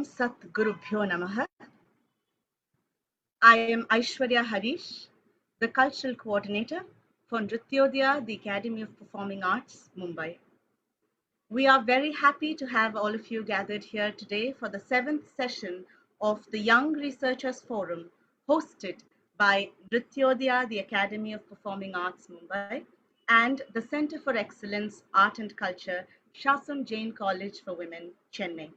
Om Sat Gurubhyo Namaha. I am Aishwarya Harish, the Cultural Coordinator for Nrityodaya, the Academy of Performing Arts, Mumbai. We are very happy to have all of you gathered here today for the 7th session of the Young Researchers Forum, hosted by Nrityodaya, the Academy of Performing Arts, Mumbai, and the Center for Excellence, Art and Culture, Shasum Jain College for Women, Chennai.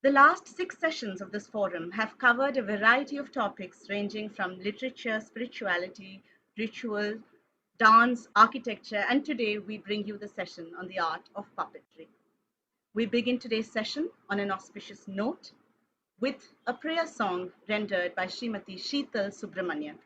The last 6 sessions of this forum have covered a variety of topics ranging from literature, spirituality, ritual, dance, architecture, and today we bring you the session on the art of puppetry. We begin today's session on an auspicious note with a prayer song rendered by Srimati Sheetal Subramanian.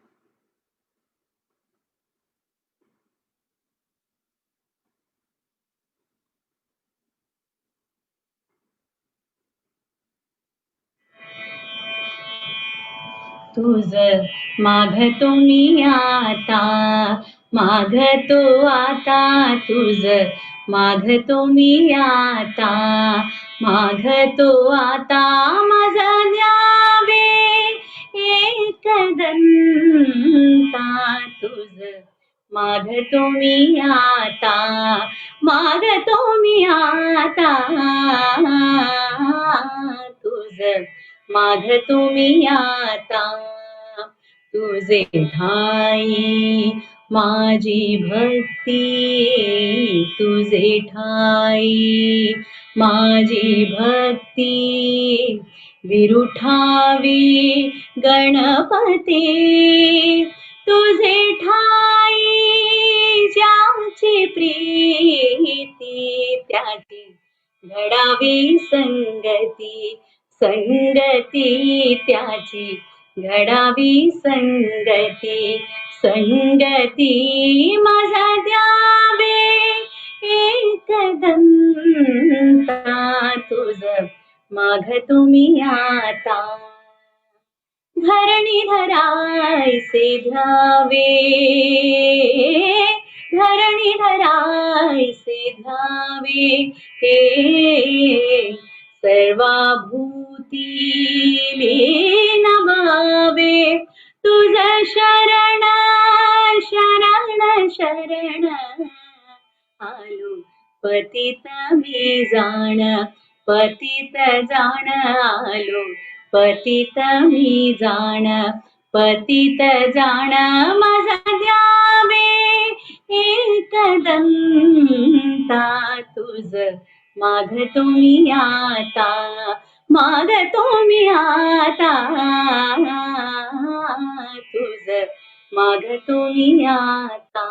तुझ मागतो मी आता, मागतो आता तुझ मागतो मी आता, मागतो आता माझा द्यावे एकदंता. तुझ मागतो मी आता, मागतो मी आता, तुझ मागतो मी आता. तुझे ठाई माझी भक्ती, तुझे ठाई माझी भक्ती, विरुठावी गणपती. तुझे ठाई ज्याची प्रीती, त्याची घडावी संगती, संगती त्याची घडावी संगती, संगती माझा द्यावे एकदंता. तुझ मागतो मी आता, धरणी धरायचे ध्यावे, धरणी धरायचे ध्यावे, सर्वाभूती नमावे. तुझ शरण शरण शरण आलो, पतित मी जाण, पतित जाण आलो, पतित मी जाण, पतित जाण माझा द्यावे एकदंता. तुझ मागतो मी आता, मागतो मी आता, तुझ मागतो मी आता.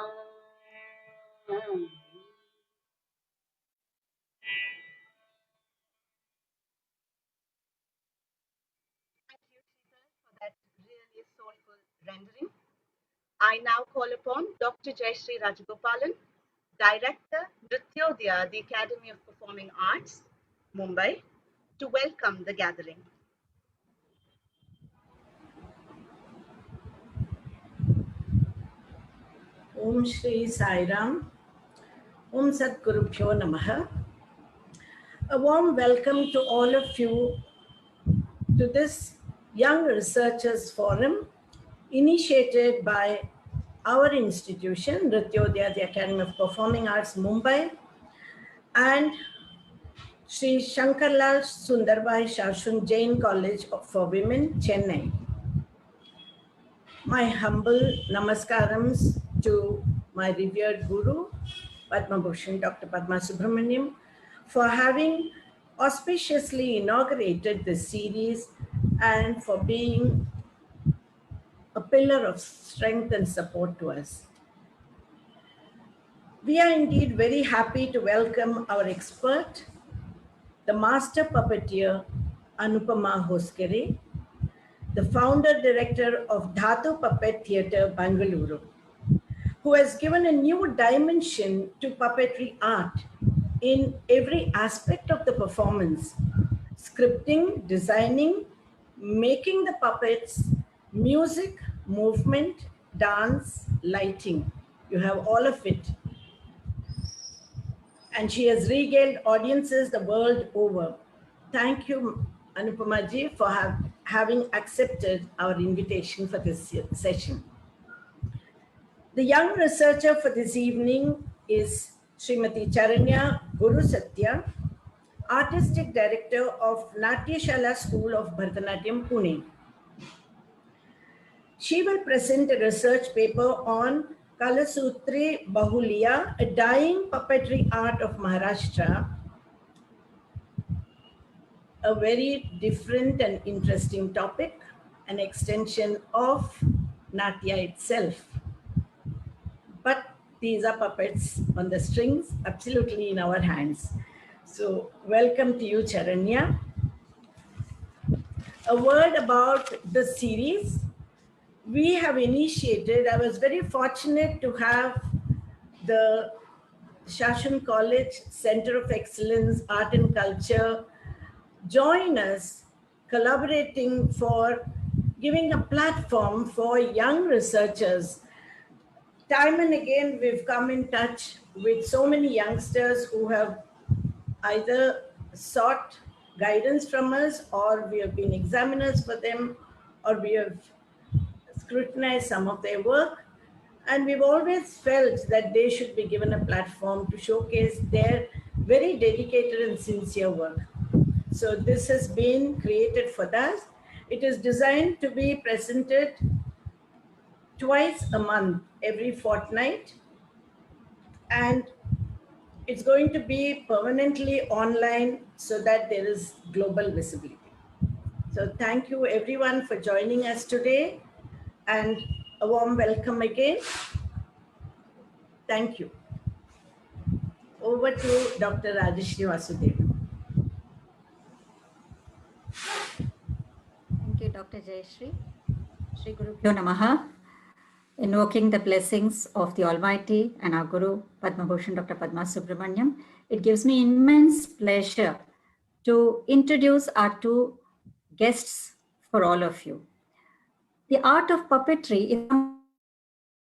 Rendering. I now call upon Dr. Jayashree Rajagopalan, Director, Nrityodaya, the Academy of Performing Arts, Mumbai, to welcome the gathering. Om Shri Sai Ram. Om Sat Gurubhyo Namaha. A warm welcome to all of you to this Young Researchers Forum initiated by our institution, Nrityodaya, the Academy of Performing Arts, Mumbai, and Sri Shankarlal Sundarbai Shashun Jain College for Women, Chennai. My humble namaskarams to my revered Guru, Padma Bhushan, Dr. Padma Subramaniam, for having auspiciously inaugurated this series and for being a pillar of strength and support to us. We are indeed very happy to welcome our expert, the master puppeteer, Anupama Hoskere, the founder-director of Dhatu Puppet Theatre, Bangalore, who has given a new dimension to puppetry art in every aspect of the performance: scripting, designing, making the puppets, music, movement, dance, lighting. You have all of it. And she has regaled audiences the world over. Thank you, Anupama ji, for having accepted our invitation for this session. The young researcher for this evening is Srimati Charnaya Gurusathya, Artistic Director of Natyashala School of Bharatanatyam, Pune. She will present a research paper on Kalasutri Bahuliya, a dying puppetry art of Maharashtra, a very different and interesting topic, an extension of Natya itself. But these are puppets on the strings, absolutely in our hands. So welcome to you, Charnaya. A word about the series. We have initiated, I was very fortunate to have the Shashan College Center of Excellence, Art and Culture join us, collaborating for giving a platform for young researchers. Time and again, we've come in touch with so many youngsters who have either sought guidance from us, or we have been examiners for them, or we have scrutinized some of their work. And we've always felt that they should be given a platform to showcase their very dedicated and sincere work. So this has been created for us. It is designed to be presented twice a month, every fortnight. And it's going to be permanently online so that there is global visibility. So thank you everyone for joining us today, and a warm welcome again. Thank you. Over to Dr. Rajeshri Vasudevan. Thank you, Dr. Jayashree. Shri Guru Pyo Namaha. Invoking the blessings of the Almighty and our Guru, Padma Bhushan Dr. Padma Subramaniam, it gives me immense pleasure to introduce our two guests for all of you. The art of puppetry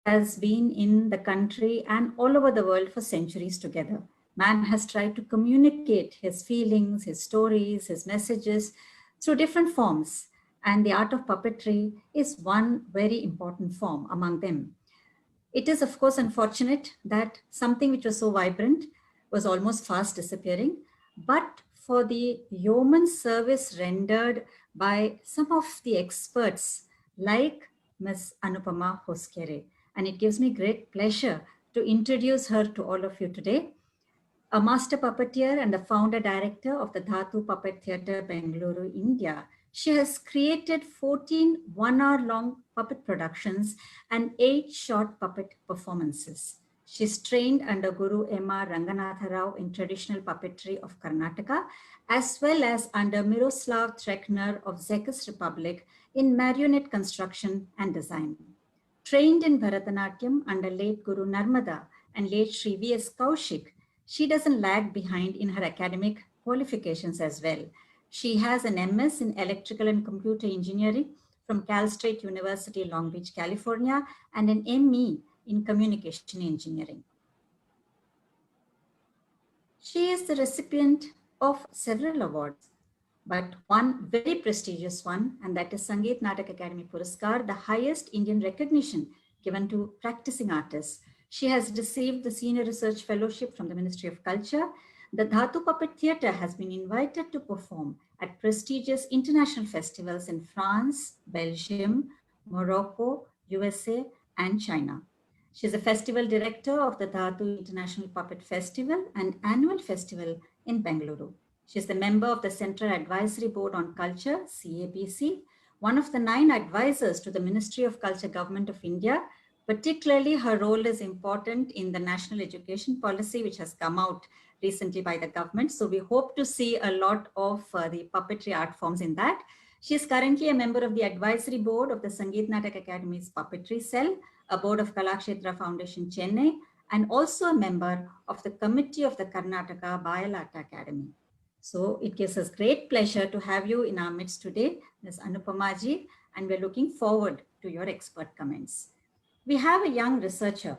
has been in the country and all over the world for centuries together. Man has tried to communicate his feelings, his stories, his messages through different forms. And the art of puppetry is one very important form among them. It is, of course, unfortunate that something which was so vibrant was almost fast disappearing. But for the yeoman service rendered by some of the experts like Ms. Anupama Hoskere, and it gives me great pleasure to introduce her to all of you today. A master puppeteer and the founder director of the Dhatu Puppet Theatre, Bengaluru, India. She has created 14 one-hour-long puppet productions and 8 short puppet performances. She's trained under Guru M.R. Ranganatha Rao in traditional puppetry of Karnataka, as well as under Miroslav Trekner of Czech Republic in marionette construction and design. Trained in Bharatanatyam under late Guru Narmada and late Sri V.S. Kaushik, she doesn't lag behind in her academic qualifications as well. She has an MS in Electrical and Computer Engineering from Cal State University, Long Beach, California, and an ME in Communication Engineering. She is the recipient of several awards, but one very prestigious one, and that is Sangeet Natak Academy Puraskar, the highest Indian recognition given to practicing artists. She has received the Senior Research Fellowship from the Ministry of Culture. The Dhatu Puppet Theatre has been invited to perform at prestigious international festivals in France, Belgium, Morocco, USA, and China. She is a festival director of the Dhatu International Puppet Festival and annual festival in Bengaluru. She is the member of the Central Advisory Board on Culture, CABC, one of the 9 advisors to the Ministry of Culture, Government of India. Particularly, her role is important in the national education policy, which has come out recently by the government. So we hope to see a lot of the puppetry art forms in that. She is currently a member of the advisory board of the Sangeet Natak Academy's Puppetry Cell, a board of Kalakshetra Foundation, Chennai, and also a member of the committee of the Karnataka Bayalata Academy. So it gives us great pleasure to have you in our midst today, Ms. Anupama ji, and we're looking forward to your expert comments. We have a young researcher,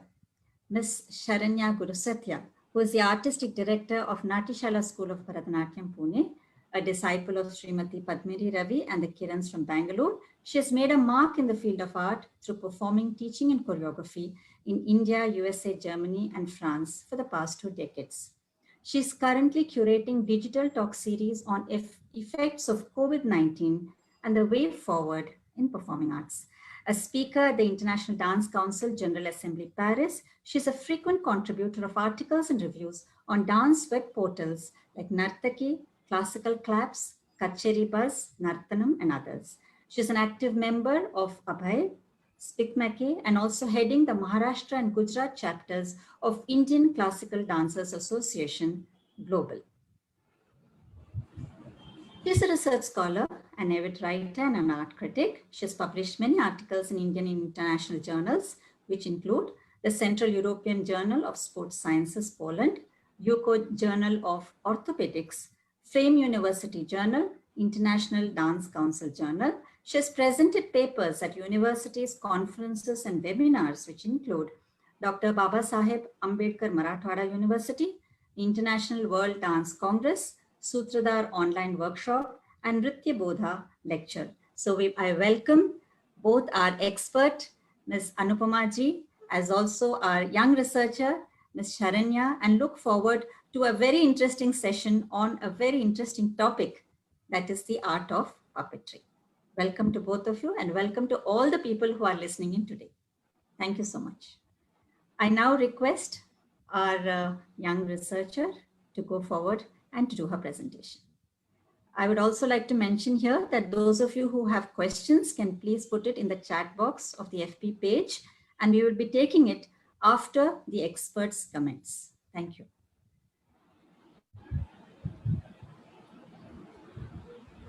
Ms. Charnaya Gurusathya, who is the artistic director of Natyashala School of Bharatanatyam, Pune. a disciple of Srimati Padmini Ravi and the Kirans from Bangalore. She has made a mark in the field of art through performing, teaching, and choreography in India, USA, Germany, and France for the past 2 decades. She is currently curating digital talk series on effects of COVID-19 and the way forward in performing arts. A speaker at the International Dance Council General Assembly Paris, she is a frequent contributor of articles and reviews on dance web portals like Nartaki, Classical Claps, Kacheri Buzz, Nartanam, and others. She is an active member of Abhay, Spikmake, and also heading the Maharashtra and Gujarat chapters of Indian Classical Dancers Association Global. She is a research scholar, an avid writer, and an art critic. She has published many articles in Indian and international journals, which include the Central European Journal of Sports Sciences, Poland, UCO Journal of Orthopedics, Frame University Journal, International Dance Council Journal. She has presented papers at universities, conferences, and webinars, which include Dr. Babasaheb Ambedkar Marathwada University, International World Dance Congress, Sutradhar Online Workshop, and Nritya Bodha Lecture. So I welcome both our expert, Ms. Anupama ji, as also our young researcher, Ms. Charnaya, and look forward to a very interesting session on a very interesting topic, that is the art of puppetry. Welcome to both of you, and welcome to all the people who are listening in today. Thank you so much. I now request our young researcher to go forward and to do her presentation. I would also like to mention here that those of you who have questions can please put it in the chat box of the FB page, and we will be taking it after the experts' comments. Thank you.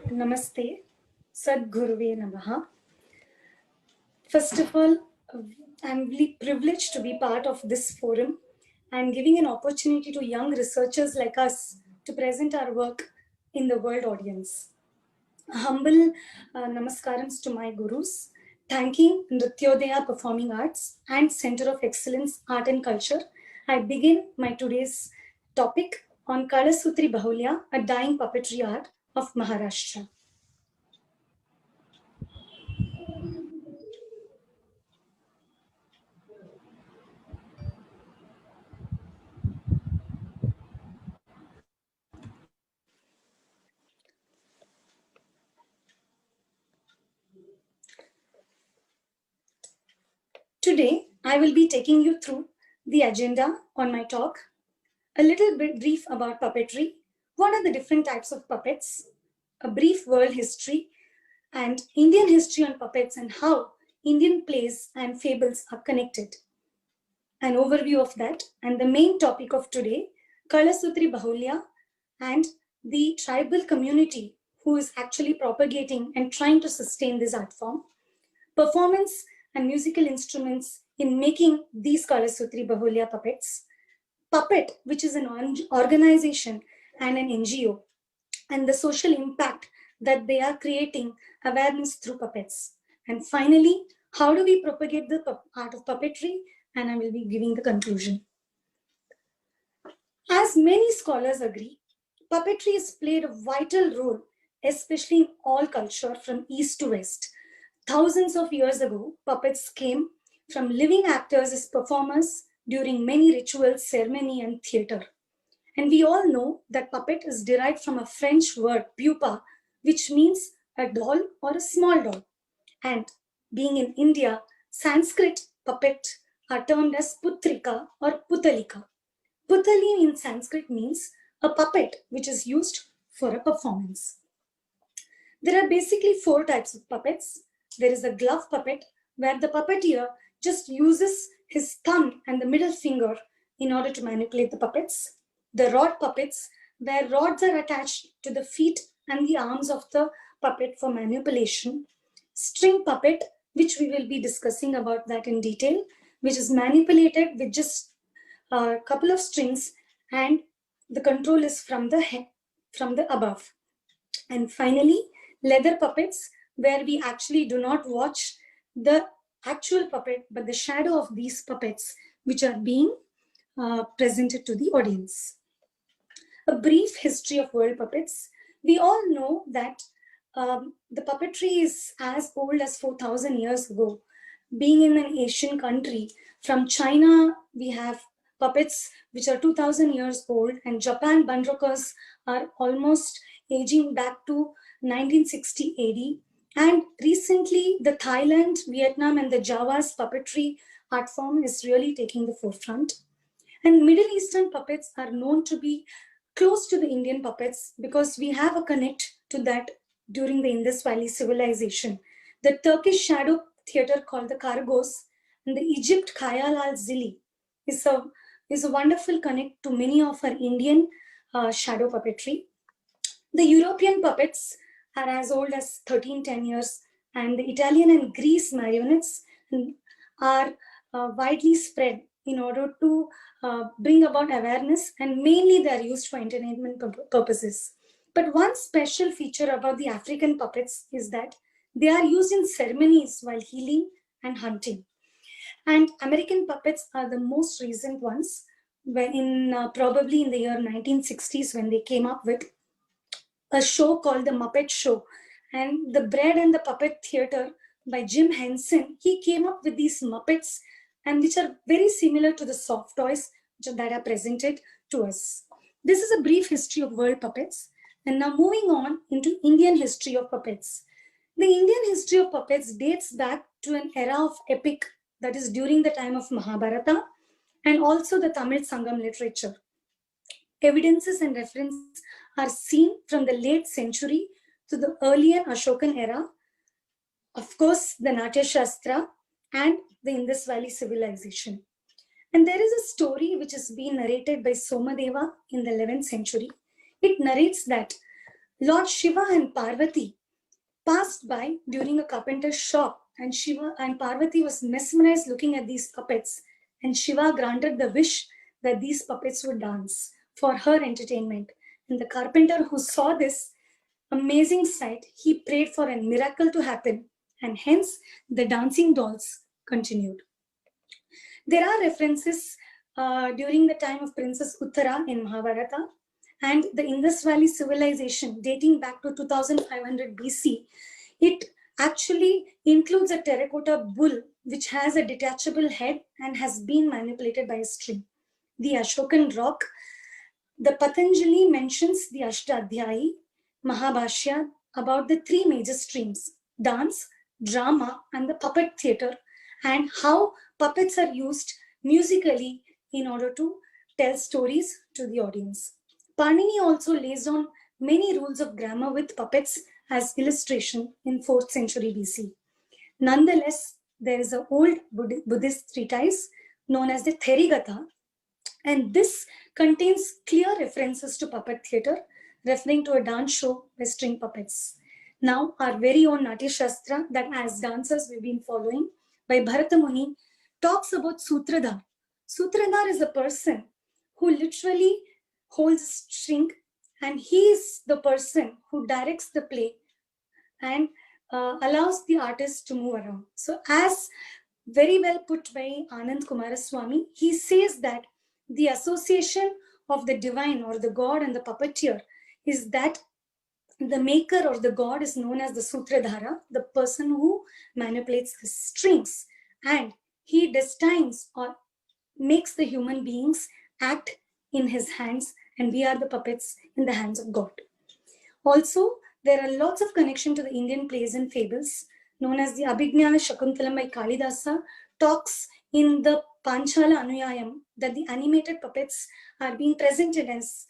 Namaste, Sadguruve Namaha. First of all, I'm really privileged to be part of this forum and giving an opportunity to young researchers like us to present our work in the world audience. Humble namaskarams to my gurus, thanking Nrityodaya Performing Arts and Center of Excellence Art and Culture. I begin my today's topic on Kalasutri Bahuliya, a dying puppetry art of Maharashtra. Today, I will be taking you through the agenda on my talk, a little bit brief about puppetry, what are the different types of puppets, a brief world history, and Indian history on puppets and how Indian plays and fables are connected. An overview of that, and the main topic of today, Kalasutri Bahuliya and the tribal community who is actually propagating and trying to sustain this art form, performance and musical instruments in making these Kalasutri Bahuliya puppets, Puppet, which is an organization and an NGO, and the social impact that they are creating awareness through puppets. And finally, how do we propagate the art of puppetry? And I will be giving the conclusion. As many scholars agree, puppetry has played a vital role, especially in all culture from east to west. Thousands of years ago, puppets came from living actors as performers during many rituals, ceremony, and theater. And we all know that puppet is derived from a French word, pupa, which means a doll or a small doll. And being in India, Sanskrit puppet are termed as putrika or putalika. Putali in Sanskrit means a puppet which is used for a performance. There are basically 4 types of puppets. There is a glove puppet, where the puppeteer just uses his thumb and the middle finger in order to manipulate the puppets. The rod puppets, where rods are attached to the feet and the arms of the puppet for manipulation. String puppet, which we will be discussing about that in detail, which is manipulated with just a couple of strings, and the control is from the head, from the above. And finally, leather puppets, where we actually do not watch the actual puppet, but the shadow of these puppets, which are being presented to the audience. A brief history of world puppets. We all know that the puppetry is as old as 4,000 years ago. Being in an Asian country, from China, we have puppets which are 2,000 years old, and Japan Bunrokas are almost aging back to 1960 AD. And recently, the Thailand, Vietnam, and the Java's puppetry art form is really taking the forefront. And Middle Eastern puppets are known to be close to the Indian puppets because we have a connect to that during the Indus Valley civilization. The Turkish shadow theater called the Kargos and the Egypt Khayal al-Zili is a wonderful connect to many of our Indian shadow puppetry. The European puppets are as old as 1310 years, and the Italian and Greece marionettes are widely spread in order to bring about awareness, and mainly they are used for entertainment purposes. But one special feature about the African puppets is that they are used in ceremonies while healing and hunting. And American puppets are the most recent ones, probably in the year 1960s when they came up with a show called the Muppet Show. And the Bread and the Puppet Theater by Jim Henson, he came up with these Muppets, and which are very similar to the soft toys that are presented to us. This is a brief history of world puppets. And now moving on into Indian history of puppets. The Indian history of puppets dates back to an era of epic, that is during the time of Mahabharata and also the Tamil Sangam literature. Evidences and references are seen from the late century to the earlier Ashokan era, of course, the Natya Shastra and the Indus Valley civilization. And there is a story which has been narrated by Somadeva in the 11th century. It narrates that Lord Shiva and Parvati passed by during a carpenter's shop, and Shiva and Parvati was mesmerized looking at these puppets, and Shiva granted the wish that these puppets would dance for her entertainment. And the carpenter who saw this amazing sight, he prayed for a miracle to happen, and hence the dancing dolls continued. There are references during the time of Princess Uttara in Mahabharata, and the Indus Valley civilization dating back to 2500 BC. It actually includes a terracotta bull which has a detachable head and has been manipulated by a string. The Ashokan rock, the Patanjali mentions the Ashtadhyayi Mahabhashya about the three major streams: dance, drama, and the puppet theater, and how puppets are used musically in order to tell stories to the audience. Panini also lays down many rules of grammar with puppets as illustration in 4th century BC. Nonetheless, there is an old Buddhist treatise known as the Therigatha, and this contains clear references to puppet theater, referring to a dance show by string puppets. Now, our very own Natya Shastra, that as dancers we've been following by Bharata Muni, talks about Sutradhar. Sutradhar is a person who literally holds a string, and he is the person who directs the play and allows the artist to move around. So as very well put by Anand Kumaraswamy, he says that the association of the divine or the god and the puppeteer is that the maker or the god is known as the Sutradhara, the person who manipulates the strings, and he destines or makes the human beings act in his hands, and we are the puppets in the hands of God. Also, there are lots of connection to the Indian plays and fables, known as the Abhignana Shakuntalam by Kalidasa, talks in the Panchala Anuyayam that the animated puppets are being presented as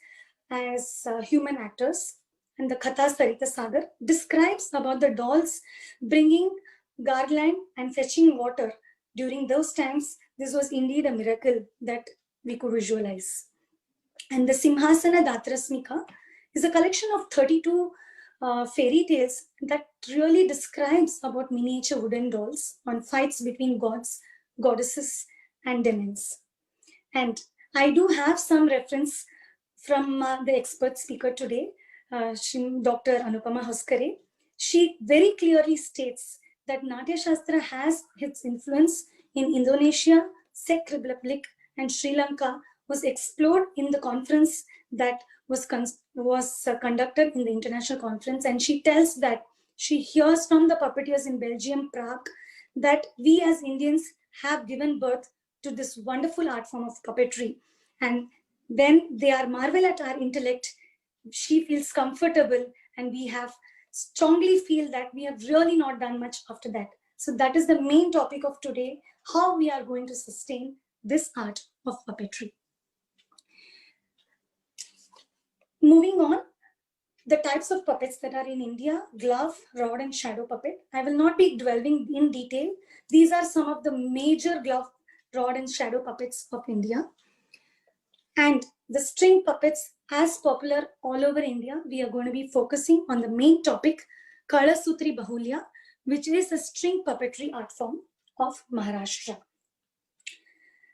human actors. And the Katha Sarita Sagar describes about the dolls bringing garland and fetching water. During those times, this was indeed a miracle that we could visualize. And the Simhasana Datrasmika is a collection of 32 fairy tales that really describes about miniature wooden dolls on fights between gods, goddesses, and demons. And I do have some reference from the expert speaker today, Dr. Anupama Hoskere. She very clearly states that Natya Shastra has its influence in Indonesia, Czech Republic, and Sri Lanka was explored in the conference that was conducted in the international conference. And she tells that she hears from the puppeteers in Belgium, Prague, that we as Indians have given birth to this wonderful art form of puppetry. And when they are marvel at our intellect, she feels comfortable, and we have strongly feel that we have really not done much after that. So that is the main topic of today, how we are going to sustain this art of puppetry. Moving on, the types of puppets that are in India: glove, rod, and shadow puppet. I will not be dwelling in detail. These are some of the major glove, rod, and shadow puppets of India. And the string puppets, as popular all over India, we are going to be focusing on the main topic, Kalasutri Bahuliya, which is a string puppetry art form of Maharashtra.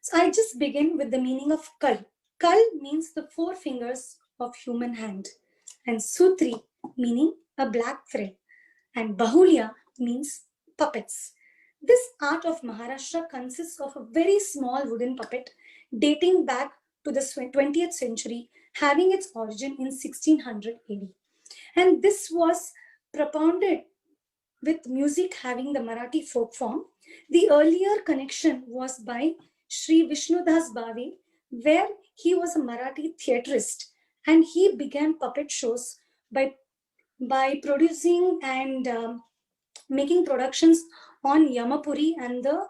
So I just begin with the meaning of Kal. Kal means the 4 fingers of human hand, and Sutri meaning a black thread, and Bahuliya means puppets. This art of Maharashtra consists of a very small wooden puppet dating back to the 20th century, having its origin in 1600 AD. And this was propounded with music having the Marathi folk form. The earlier connection was by Sri Vishnudas Bhave, where he was a Marathi theatrist, and he began puppet shows by producing and making productions on Yamapuri and the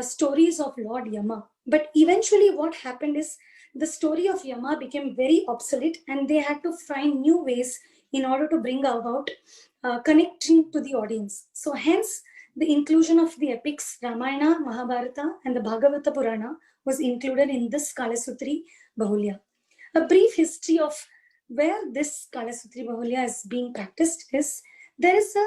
stories of Lord Yama. But eventually what happened is the story of Yama became very obsolete, and they had to find new ways in order to bring about connecting to the audience. So hence the inclusion of the epics Ramayana, Mahabharata, and the Bhagavata Purana was included in this Kalasutri Bahuliya. A brief history of where this Kalasutri Bahuliya is being practiced is, there is a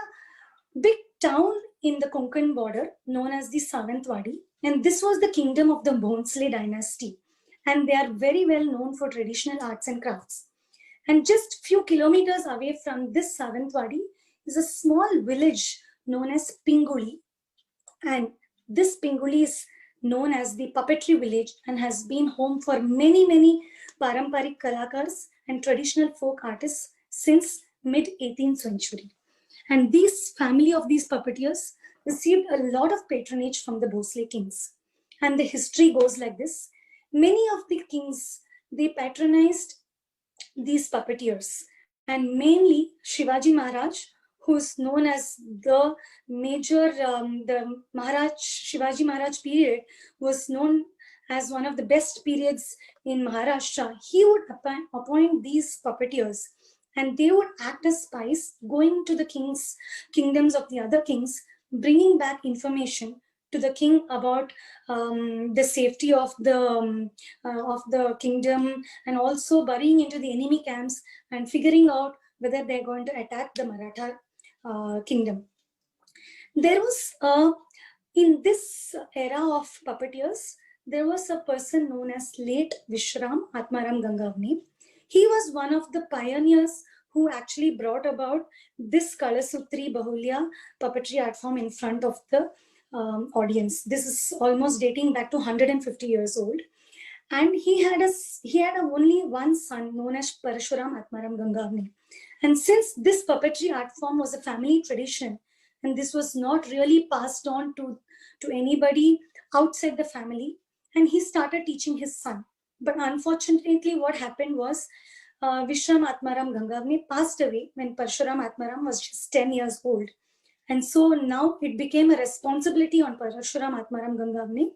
big town in the Konkan border known as the Sawantwadi, and this was the kingdom of the Bhonsle dynasty, and they are very well known for traditional arts and crafts. And just few kilometers away from this Sawantwadi is a small village known as Pinguli, and this Pinguli is known as the puppetry village and has been home for many paramparik kalakars and traditional folk artists since mid 18th century. And this family of these puppeteers received a lot of patronage from the Bhosle kings. And the history goes like this. Many of the kings, they patronized these puppeteers, and mainly Shivaji Maharaj, who is known as the major, the Shivaji Maharaj period was known as one of the best periods in Maharashtra. He would appoint these puppeteers, and they would act as spies, going to the kingdoms of the other kings, bringing back information to the king about the safety of the kingdom, and also burying into the enemy camps and figuring out whether they're going to attack the Maratha kingdom. There was, in this era of puppeteers, there was a person known as late Vishram Atmaram Gangavne. He was one of the pioneers who actually brought about this Kalasutri Bahuliya puppetry art form in front of the audience. This is almost dating back to 150 years old. And he had only one son known as Parashuram Atmaram Gangavne. And since this puppetry art form was a family tradition, and this was not really passed on to anybody outside the family, and he started teaching his son. But unfortunately, what happened was Vishram Atmaram Gangavne passed away when Parashuram Atmaram was just 10 years old. And so now it became a responsibility on Parashuram Atmaram Gangavne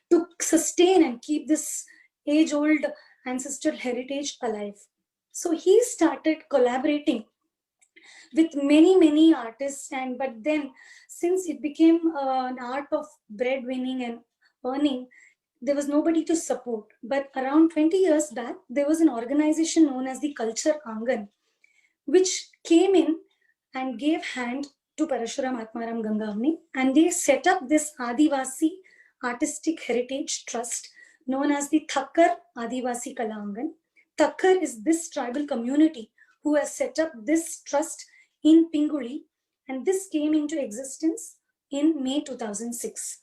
to sustain and keep this age-old ancestral heritage alive. So he started collaborating with many artists, but then since it became an art of breadwinning and earning, there was nobody to support. But around 20 years back, there was an organization known as the Culture Angan, which came in and gave hand to Parashuram Atmaram Gangavne, and they set up this Adivasi Artistic Heritage Trust known as the Thakkar Adivasi Kala Angan. Thakkar is this tribal community who has set up this trust in Pinguli, and this came into existence in May 2006.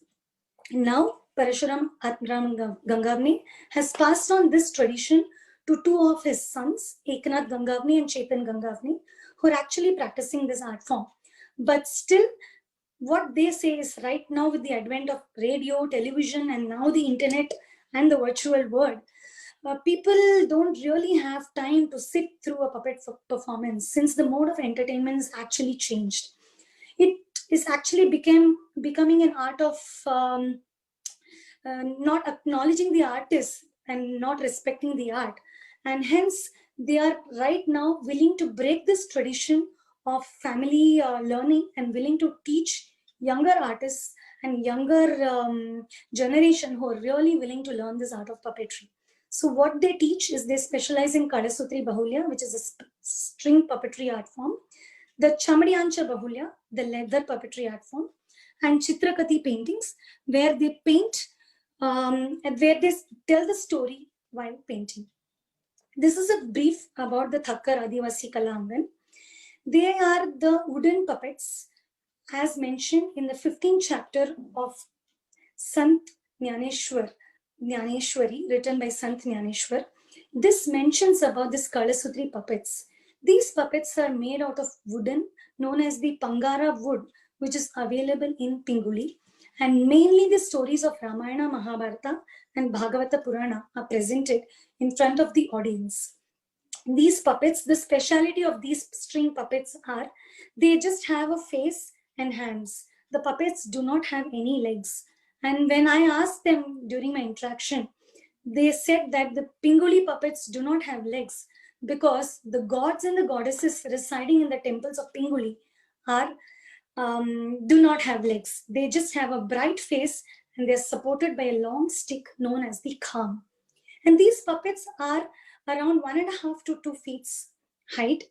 Now, Parashuram Atmaram Gangavne, has passed on this tradition to two of his sons, Eknath Gangavne and Chetan Gangavne, who are actually practicing this art form. But still, what they say is right now, with the advent of radio, television, and now the internet and the virtual world, people don't really have time to sit through a puppet performance, since the mode of entertainment is actually changed. It is actually becoming an art of not acknowledging the artist and not respecting the art. And hence, they are right now willing to break this tradition of family learning and willing to teach younger artists and younger generation who are really willing to learn this art of puppetry. So what they teach is they specialize in Kalasutri Bahuliya, which is a string puppetry art form, the Chamadyancha Bahuliya, the leather puppetry art form, and Chitrakati paintings, where they paint and where they tell the story while painting. This is a brief about the Thakkar Adivasi Kalangan. They are the wooden puppets, as mentioned in the 15th chapter of Sant Jnaneshwari, written by Sant Jnaneshwar. This mentions about this Kalasutri puppets. These puppets are made out of wooden, known as the Pangara wood, which is available in Pinguli. And mainly the stories of Ramayana, Mahabharata, and Bhagavata Purana are presented in front of the audience. These puppets, the speciality of these string puppets are, they just have a face and hands. The puppets do not have any legs. And when I asked them during my interaction, they said that the Pinguli puppets do not have legs because the gods and the goddesses residing in the temples of Pinguli are do not have legs. They just have a bright face and they're supported by a long stick known as the kham. And these puppets are around 1.5 to 2 feet height,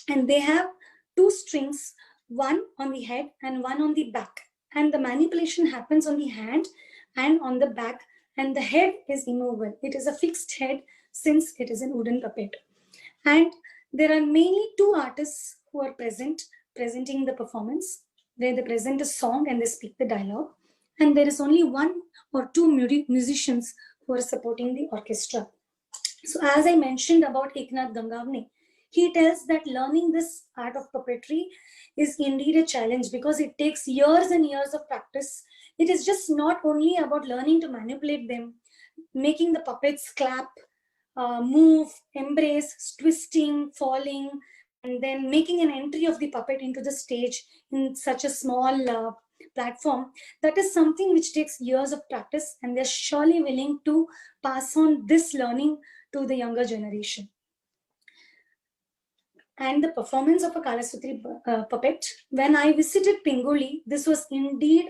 and they have 2 strings, one on the head and one on the back. And the manipulation happens on the hand and on the back, and the head is immovable. It is a fixed head since it is a wooden puppet. And there are mainly 2 artists who are presenting the performance, where they present a song and they speak the dialogue. And there is only 1 or 2 musicians who are supporting the orchestra. So as I mentioned about Eknath Gangavne, he tells that learning this art of puppetry is indeed a challenge because it takes years and years of practice. It is just not only about learning to manipulate them, making the puppets clap, move, embrace, twisting, falling, and then making an entry of the puppet into the stage in such a small platform. That is something which takes years of practice, and they're surely willing to pass on this learning to the younger generation. And the performance of a Kalasutri puppet, when I visited Pinguli, this was indeed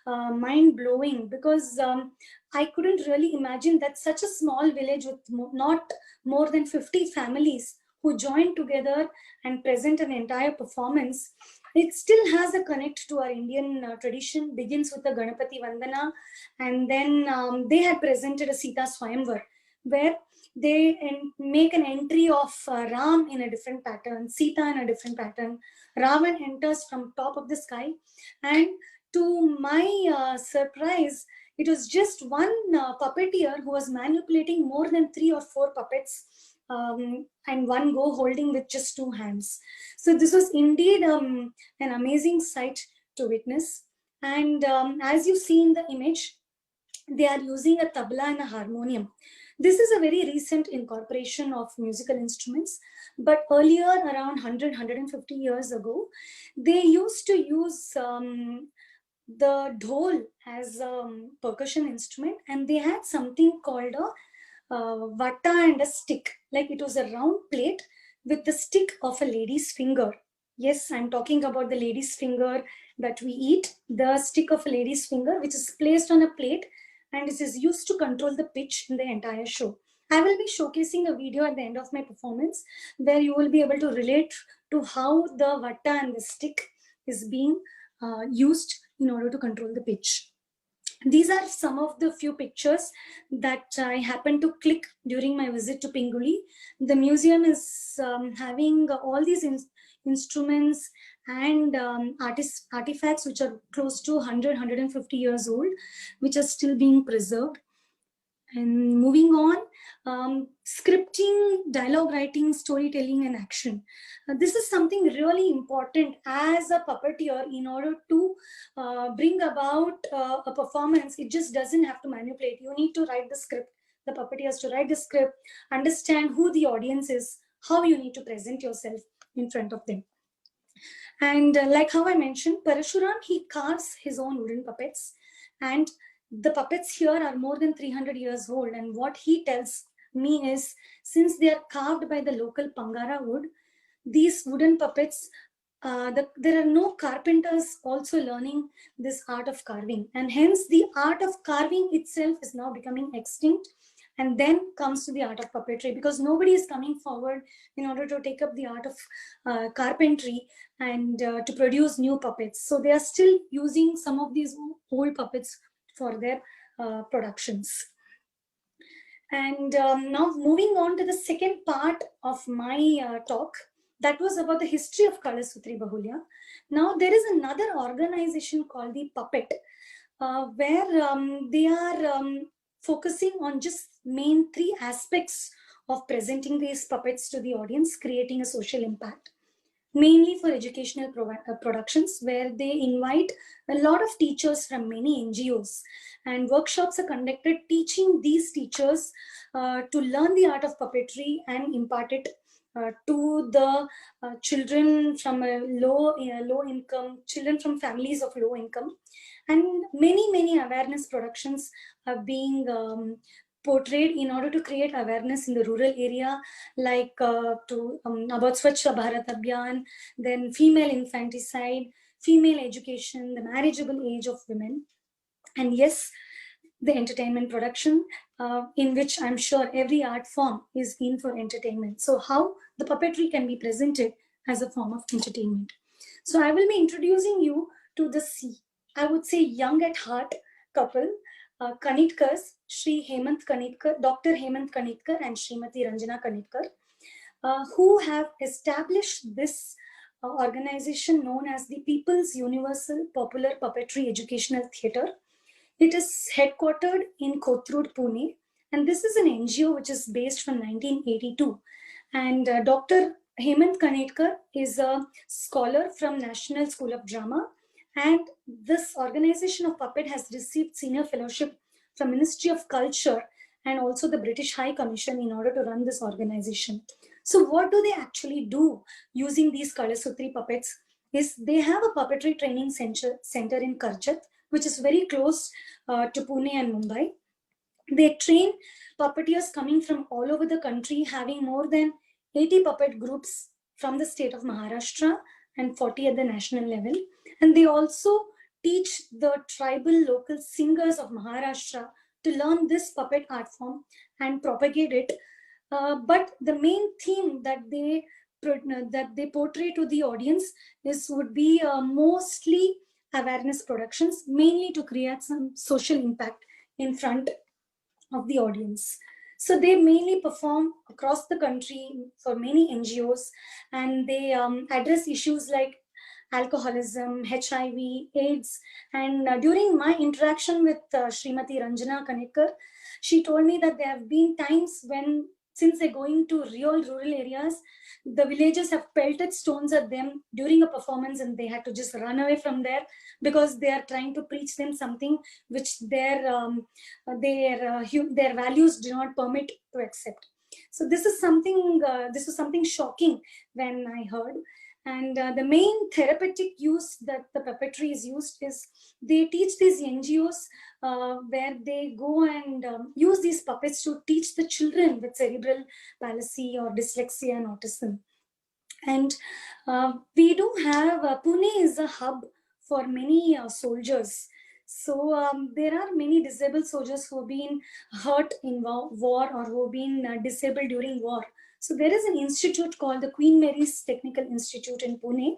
mind-blowing because I couldn't really imagine that such a small village with not more than 50 families who joined together and present an entire performance. It still has a connect to our Indian tradition, begins with the Ganapati Vandana, and then they had presented a Sita Swayamvar, where they make an entry of Ram in a different pattern, Sita in a different pattern. Ravan enters from top of the sky, and to my surprise, it was just one puppeteer who was manipulating more than 3 or 4 puppets and one go holding with just 2 hands. So this was indeed an amazing sight to witness. And as you see in the image, they are using a tabla and a harmonium. This is a very recent incorporation of musical instruments, but earlier, around 100-150 years ago, they used to use the dhol as a percussion instrument, and they had something called a vata and a stick. Like it was a round plate with the stick of a lady's finger. Yes, I'm talking about the lady's finger that we eat, the stick of a lady's finger, which is placed on a plate, and it is used to control the pitch in the entire show. I will be showcasing a video at the end of my performance where you will be able to relate to how the vata and the stick is being used in order to control the pitch. These are some of the few pictures that I happened to click during my visit to Pinguli. The museum is having all these instruments and artifacts which are close to 150 years old, which are still being preserved. And moving on, scripting, dialogue writing, storytelling, and action. This is something really important as a puppeteer in order to bring about a performance. It just doesn't have to manipulate. You need to write the script. The puppeteer has to write the script, understand who the audience is, how you need to present yourself in front of them. And like how I mentioned, Parashuram, he carves his own wooden puppets, and the puppets here are more than 300 years old. And what he tells me is, since they are carved by the local Pangara wood, these wooden puppets, there are no carpenters also learning this art of carving. And hence the art of carving itself is now becoming extinct. And then comes to the art of puppetry, because nobody is coming forward in order to take up the art of carpentry and to produce new puppets. So they are still using some of these old puppets for their productions. And now moving on to the second part of my talk, that was about the history of Kalasutri Bahuliya. Now there is another organization called the Puppet, where they are focusing on just main three aspects of presenting these puppets to the audience, creating a social impact, mainly for educational productions, where they invite a lot of teachers from many NGOs, and workshops are conducted teaching these teachers to learn the art of puppetry and impart it to the children from a low income, children from families of low income. And many awareness productions are being portrayed in order to create awareness in the rural area, like about Swachh Bharat Abhiyan, then female infanticide, female education, the marriageable age of women, and yes, the entertainment production, in which I'm sure every art form is in for entertainment. So how the puppetry can be presented as a form of entertainment. So I will be introducing you to this, I would say, young at heart couple, Kanitkars, Shri Hemant Kanitkar, Dr. Hemant Kanitkar and Srimati Ranjana Kanitkar, who have established this organization known as the People's Universal Popular Puppetry Educational Theatre. It is headquartered in Kothurud, Pune, and this is an NGO which is based from 1982. And Dr. Hemant Kanitkar is a scholar from National School of Drama, and this organization of puppet has received senior fellowship from Ministry of Culture and also the British High Commission in order to run this organization. So what do they actually do using these Kalasutri puppets? Is they have a puppetry training center in Karjat, which is very close to Pune and Mumbai. They train puppeteers coming from all over the country, having more than 80 puppet groups from the state of Maharashtra and 40 at the national level. And they also teach the tribal local singers of Maharashtra to learn this puppet art form and propagate it. But the main theme that they portray to the audience would be mostly awareness productions, mainly to create some social impact in front of the audience. So they mainly perform across the country for many NGOs, and they address issues like alcoholism, HIV, AIDS. And during my interaction with Srimati Ranjana Kanitkar, she told me that there have been times when, since they're going to real rural areas, the villagers have pelted stones at them during a performance, and they had to just run away from there because they are trying to preach them something which their values do not permit to accept. So this is something shocking when I heard. And the main therapeutic use that the puppetry is used is they teach these NGOs where they go and use these puppets to teach the children with cerebral palsy or dyslexia and autism. And we do have, Pune is a hub for many soldiers. So there are many disabled soldiers who have been hurt in war or who have been disabled during war. So there is an institute called the Queen Mary's Technical Institute in Pune.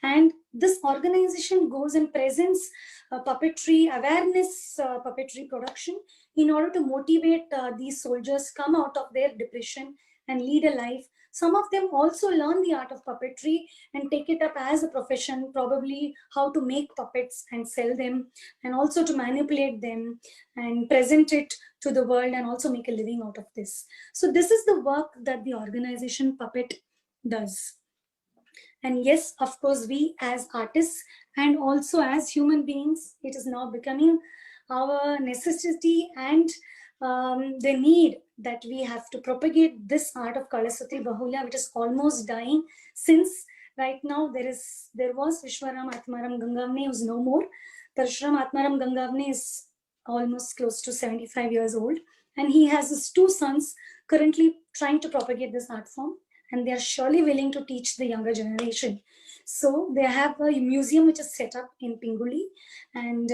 And this organization goes and presents puppetry awareness, puppetry production in order to motivate these soldiers come out of their depression and lead a life Some of them also learn the art of puppetry and take it up as a profession, probably how to make puppets and sell them, and also to manipulate them and present it to the world and also make a living out of this. So this is the work that the organization Puppet does. And yes, of course, we as artists and also as human beings, it is now becoming our necessity and the need that we have to propagate this art of Kalasutri Bahuliya, which is almost dying, since right now there was Vishwaram Atmaram Gangavne, who's no more. Parashuram Atmaram Gangavne is almost close to 75 years old, and he has his two sons currently trying to propagate this art form, and they are surely willing to teach the younger generation. So they have a museum which is set up in Pinguli, and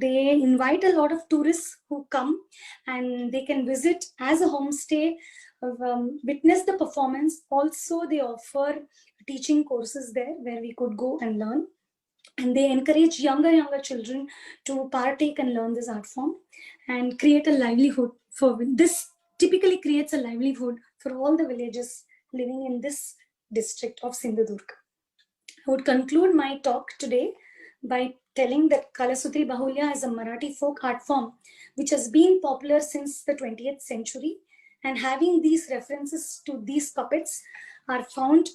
they invite a lot of tourists who come, and they can visit as a homestay, witness the performance. Also, they offer teaching courses there where we could go and learn. And they encourage younger children to partake and learn this art form and create a livelihood for this. Typically creates a livelihood for all the villages living in this district of Sindhudurg. I would conclude my talk today by telling that Kalasutri Bahuliya is a Marathi folk art form which has been popular since the 20th century, and having these references to these puppets are found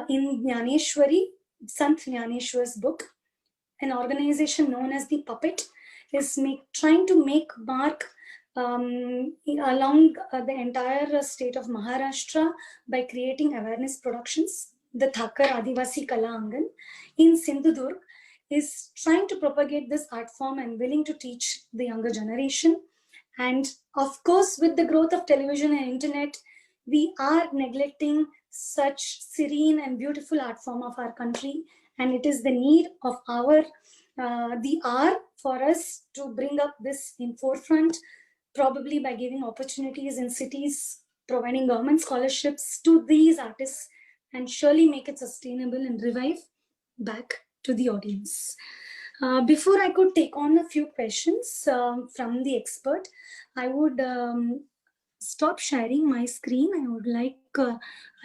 in Jnaneshwari, Sant Jnaneshwar's book. An organization known as the Puppet is trying to make mark along the entire state of Maharashtra by creating awareness productions. The Thakar Adivasi Kala Angan in Sindhudurg is trying to propagate this art form and willing to teach the younger generation. And of course, with the growth of television and internet, we are neglecting such serene and beautiful art form of our country, and it is the need of the hour for us to bring up this in forefront, probably by giving opportunities in cities, providing government scholarships to these artists, and surely make it sustainable and revive back to the audience. Before I could take on a few questions from the expert, I would stop sharing my screen. I would like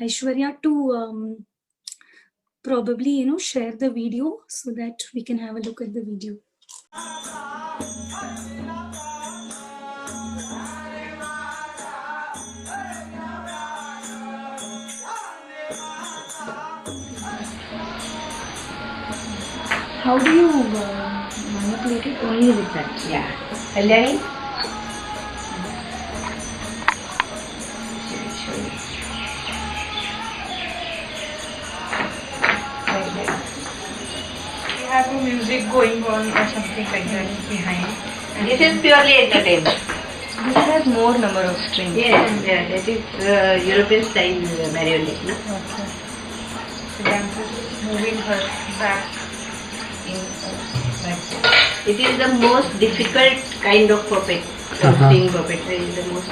Aishwarya to probably share the video so that we can have a look at the video. How do you manipulate it? Only with that? Yeah. Kalyani? You have a music going on or something like that behind. This is purely entertainment. This has more number of strings. Yes, yeah, that is European style marionette. No? Okay. The dancer is moving her back in It is the most difficult kind of puppet. String puppetry is the most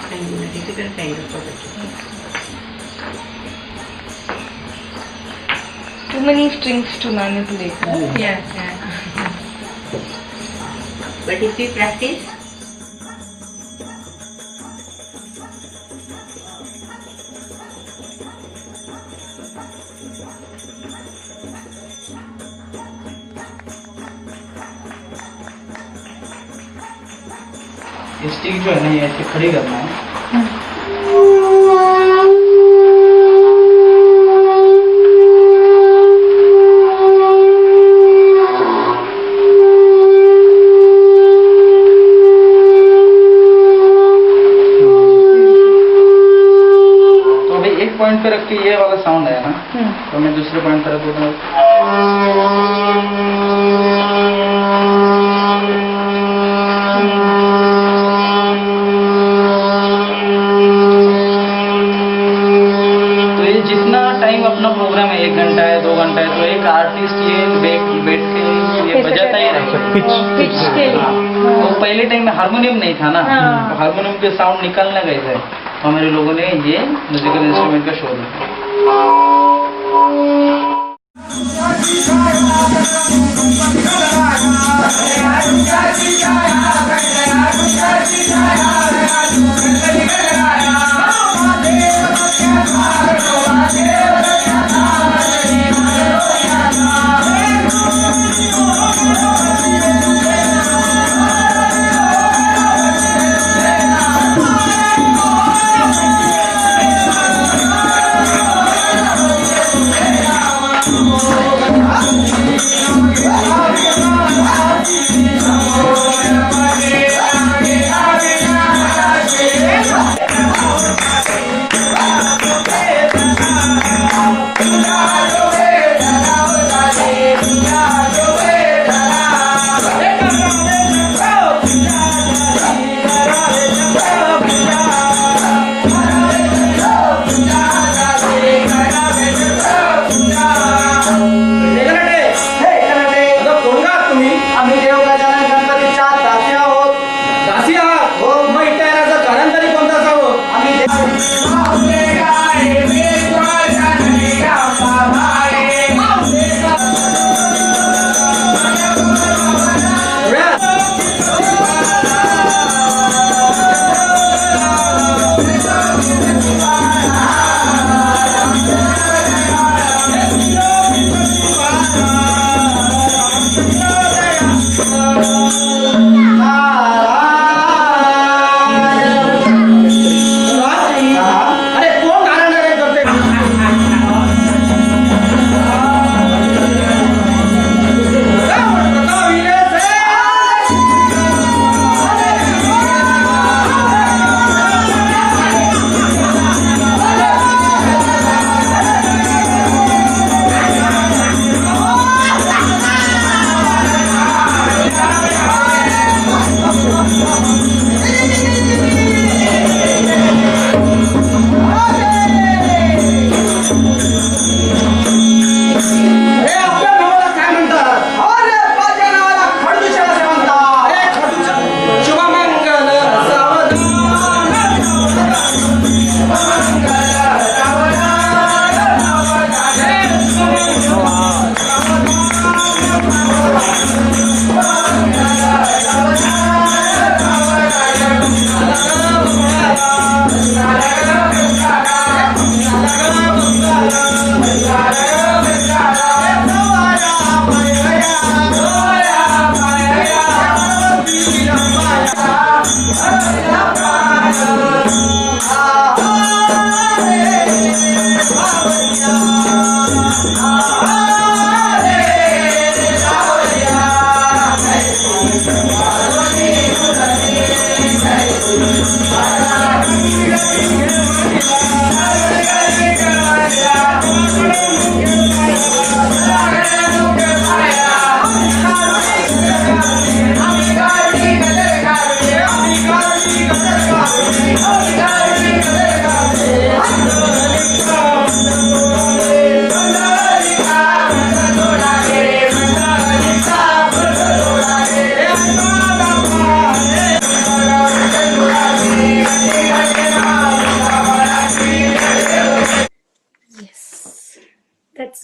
difficult kind of puppetry. Too many strings to manipulate. No? Yeah. But if we practice, stick जो है ना ये ऐसे खड़ी करना है। तो अभी एक पॉइंट पे रख के ये वाला साउंड है ना, तो मैं दूसरे पॉइंट पे रखूँगा। अपना प्रोग्राम है 1 घंटा है 2 घंटा है, तो एक आर्टिस्ट ये बैठ के ये बजाता ही रहेगा पिच के लिए। तो पहले टाइम में हारमोनियम नहीं था ना, तो हारमोनियम के साउंड निकालना कैसे, तो हमारे लोगों ने ये म्यूजिकल इंस्ट्रूमेंट का शो दिया।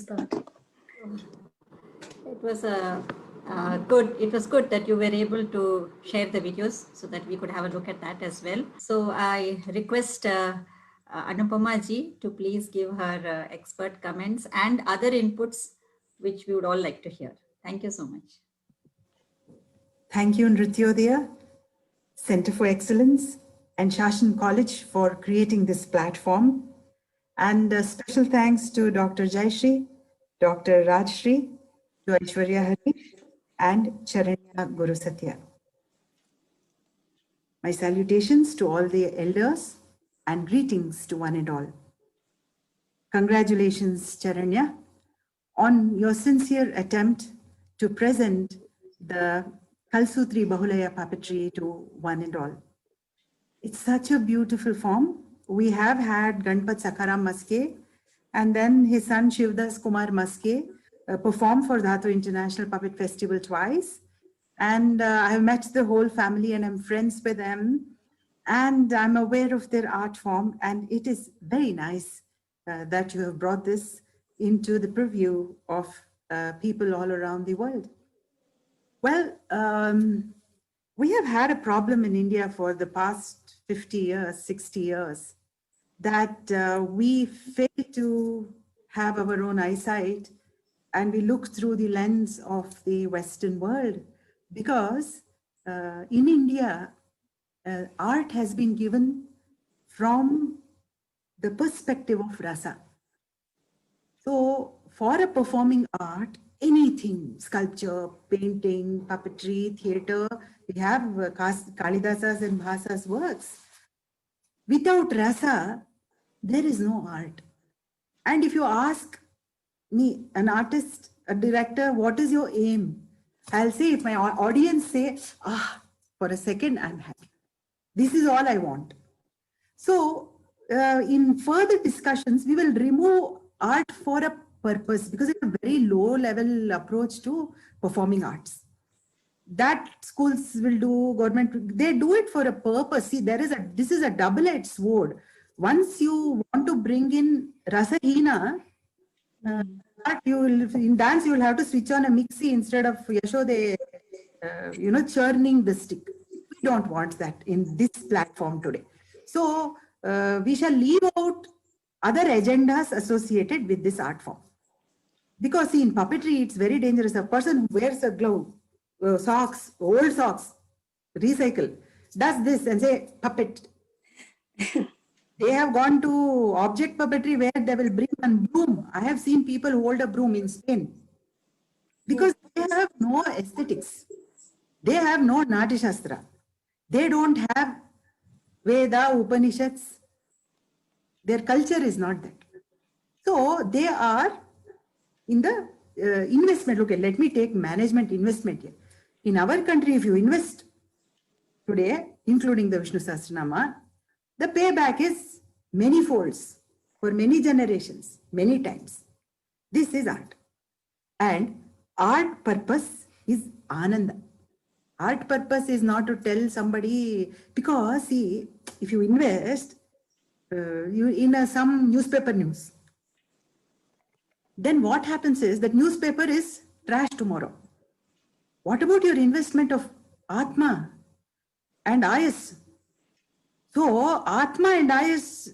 It was good. It was good that you were able to share the videos so that we could have a look at that as well. So I request Anupama ji to please give her expert comments and other inputs which we would all like to hear. Thank you so much. Thank you, Nrityodaya, Center for Excellence, and Shashan College for creating this platform. And special thanks to Dr. Jayashree, Dr. Rajshri, to Aishwarya Harish, and Charnaya Gurusathya. My salutations to all the elders and greetings to one and all. Congratulations, Charnaya, on your sincere attempt to present the Kalasutri Bahuliya puppetry to one and all. It's such a beautiful form. We have had Ganpat Sakaram Maske and then his son Shivdas Kumar Maske perform for Dhatu International Puppet Festival twice. And I have met the whole family and I'm friends with them. And I'm aware of their art form. And it is very nice that you have brought this into the purview of people all around the world. Well, we have had a problem in India for the past 50 years, 60 years, that we fail to have our own eyesight and we look through the lens of the Western world because in India, art has been given from the perspective of rasa. So for a performing art, anything, sculpture, painting, puppetry, theater, we have Kalidasa's and Bhasa's works. Without rasa, there is no art. And if you ask me, an artist, a director, what is your aim? I'll say, if my audience say, for a second, I'm happy. This is all I want. So in further discussions, we will remove art for a purpose because it's a very low level approach to performing arts. That schools will do, government, they do it for a purpose. See, this is a double-edged sword. Once you want to bring in Rasahina, in dance, you will have to switch on a mixie instead of Yashode, churning the stick. We don't want that in this platform today. So we shall leave out other agendas associated with this art form. Because see, in puppetry, it's very dangerous. A person who wears a glove, socks, old socks, recycle, does this and say, puppet. They have gone to object puppetry where they will bring a broom. I have seen people hold a broom in Spain. Because they have no aesthetics. They have no Nati Shastra. They don't have Veda, Upanishads. Their culture is not that. So they are in the investment. Okay, let me take management investment here. In our country, if you invest today, including the Vishnu Sahasranama, the payback is many folds for many generations, many times. This is art. And art purpose is Ananda. Art purpose is not to tell somebody, because see, if you invest in some newspaper news, then what happens is that newspaper is trash tomorrow. What about your investment of Atma and Ayas? So Atma and Ayas,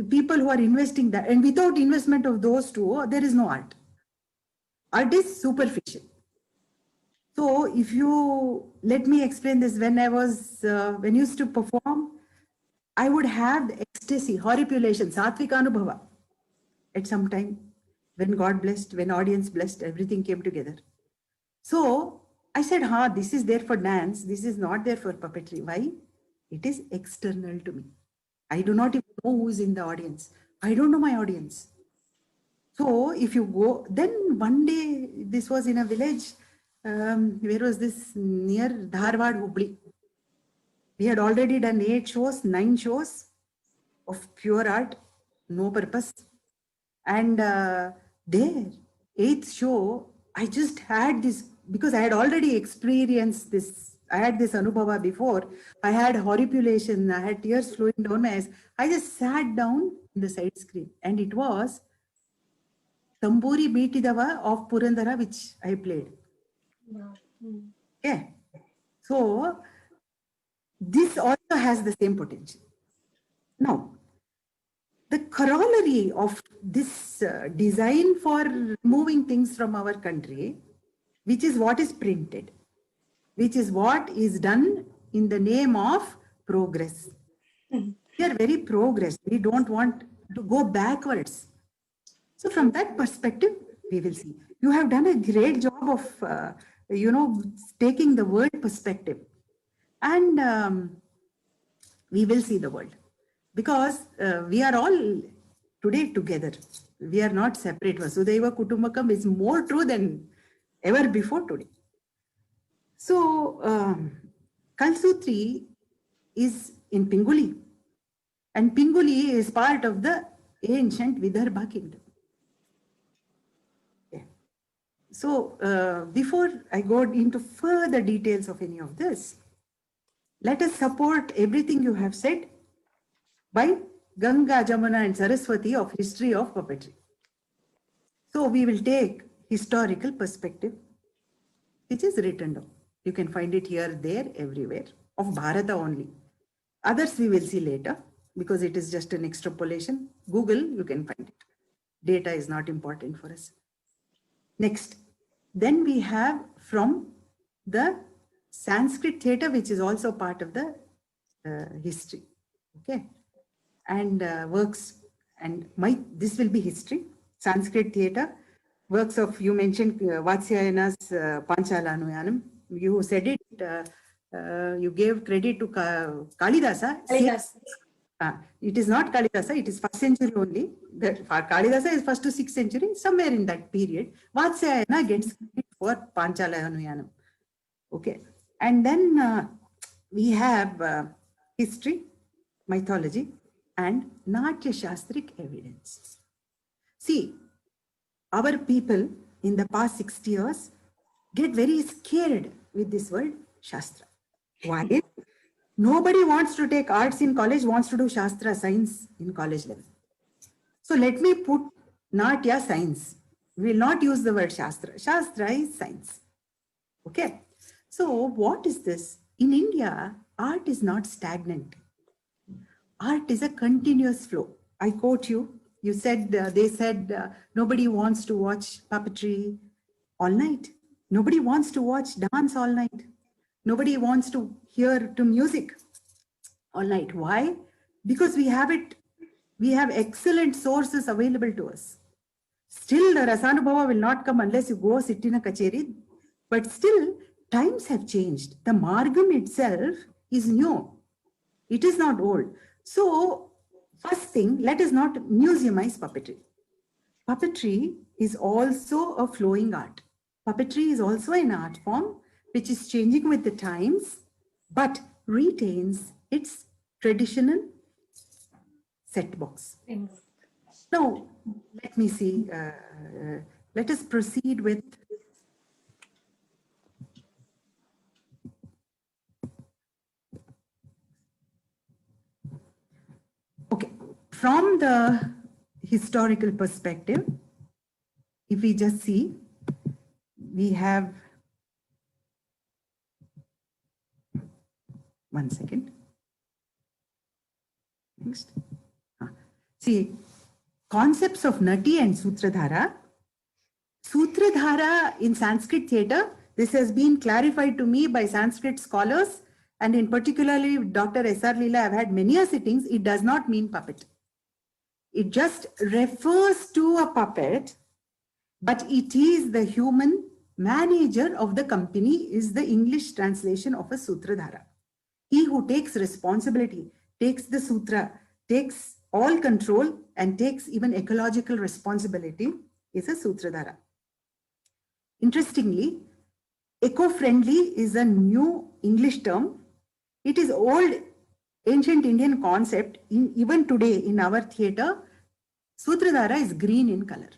people who are investing that, and without investment of those two, there is no art. Art is superficial. So if you, let me explain this, when I used to perform, I would have the ecstasy, horripilation, satvika anubhava at some time. When God blessed, when audience blessed, everything came together. So I said, this is there for dance. This is not there for puppetry. Why? It is external to me. I do not even know who is in the audience. I don't know my audience. So if you go, then one day, this was in a village, where was this? Near Dharwad, Hubli. We had already done 8 shows, 9 shows of pure art, no purpose. And there, 8th show, I just had this, because I had already experienced this. I had this Anupama before. I had horripilation, I had tears flowing down my eyes. I just sat down in the side screen and it was Tamburi Beetidava of Purandara, which I played. Okay. So this also has the same potential. Now, the corollary of this design for removing things from our country, which is what is printed, which is what is done in the name of progress. We are very progress. We don't want to go backwards. So from that perspective, we will see. You have done a great job of, taking the world perspective. And we will see the world. Because we are all today together. We are not separate. Vasudhaiva Kutumbakam is more true than ever before today. So, Kalasutri is in Pinguli. And Pinguli is part of the ancient Vidarbha kingdom. Okay. So, before I go into further details of any of this, let us support everything you have said by Ganga, Jamuna and Saraswati of history of puppetry. So we will take historical perspective, which is written down. You can find it here, there, everywhere, of Bharata only. Others we will see later, because it is just an extrapolation. Google, you can find it. Data is not important for us. Next, then we have from the Sanskrit theatre, which is also part of the history. Okay. And works, and this will be history, Sanskrit theatre, works of, you mentioned Vatsyayana's Panchalanuyanam. You said it, you gave credit to Kalidasa. It is not Kalidasa, it is 1st century only. Kalidasa is 1st to 6th century, somewhere in that period. Vatsyayana gets credit for Panchalanuyanam. Okay. And then we have history, mythology, and Natya Shastric evidence. See, our people in the past 60 years get very scared with this word Shastra. Why? Nobody wants to take arts in college, wants to do Shastra science in college level. So let me put Natya science. We will not use the word Shastra. Shastra is science. Okay. So what is this? In India, art is not stagnant. Art is a continuous flow. I quote you. You said, they said, nobody wants to watch puppetry all night. Nobody wants to watch dance all night. Nobody wants to hear to music all night. Why? Because we have it. We have excellent sources available to us. Still, the Rasanubhava will not come unless you go sit in a kacheri. But still, times have changed. The Margam itself is new. It is not old. So, first thing, let us not museumize puppetry. Puppetry is also a flowing art. Puppetry is also an art form which is changing with the times, but retains its traditional set box. Now, let me see. Let us proceed with okay. From the historical perspective, if we just see, we have, one second. Next. See, concepts of Nati and Sutradhara. Sutradhara in Sanskrit theatre, this has been clarified to me by Sanskrit scholars, and in particularly Dr. S.R. Leela, I've had many sittings. It does not mean puppet. It just refers to a puppet, but it is the human manager of the company is the English translation of a Sutradhara. He who takes responsibility, takes the sutra, takes all control and takes even ecological responsibility is a Sutradhara. Interestingly, eco-friendly is a new English term. It is old ancient Indian concept. Even today in our theatre, Sutradhara is green in color.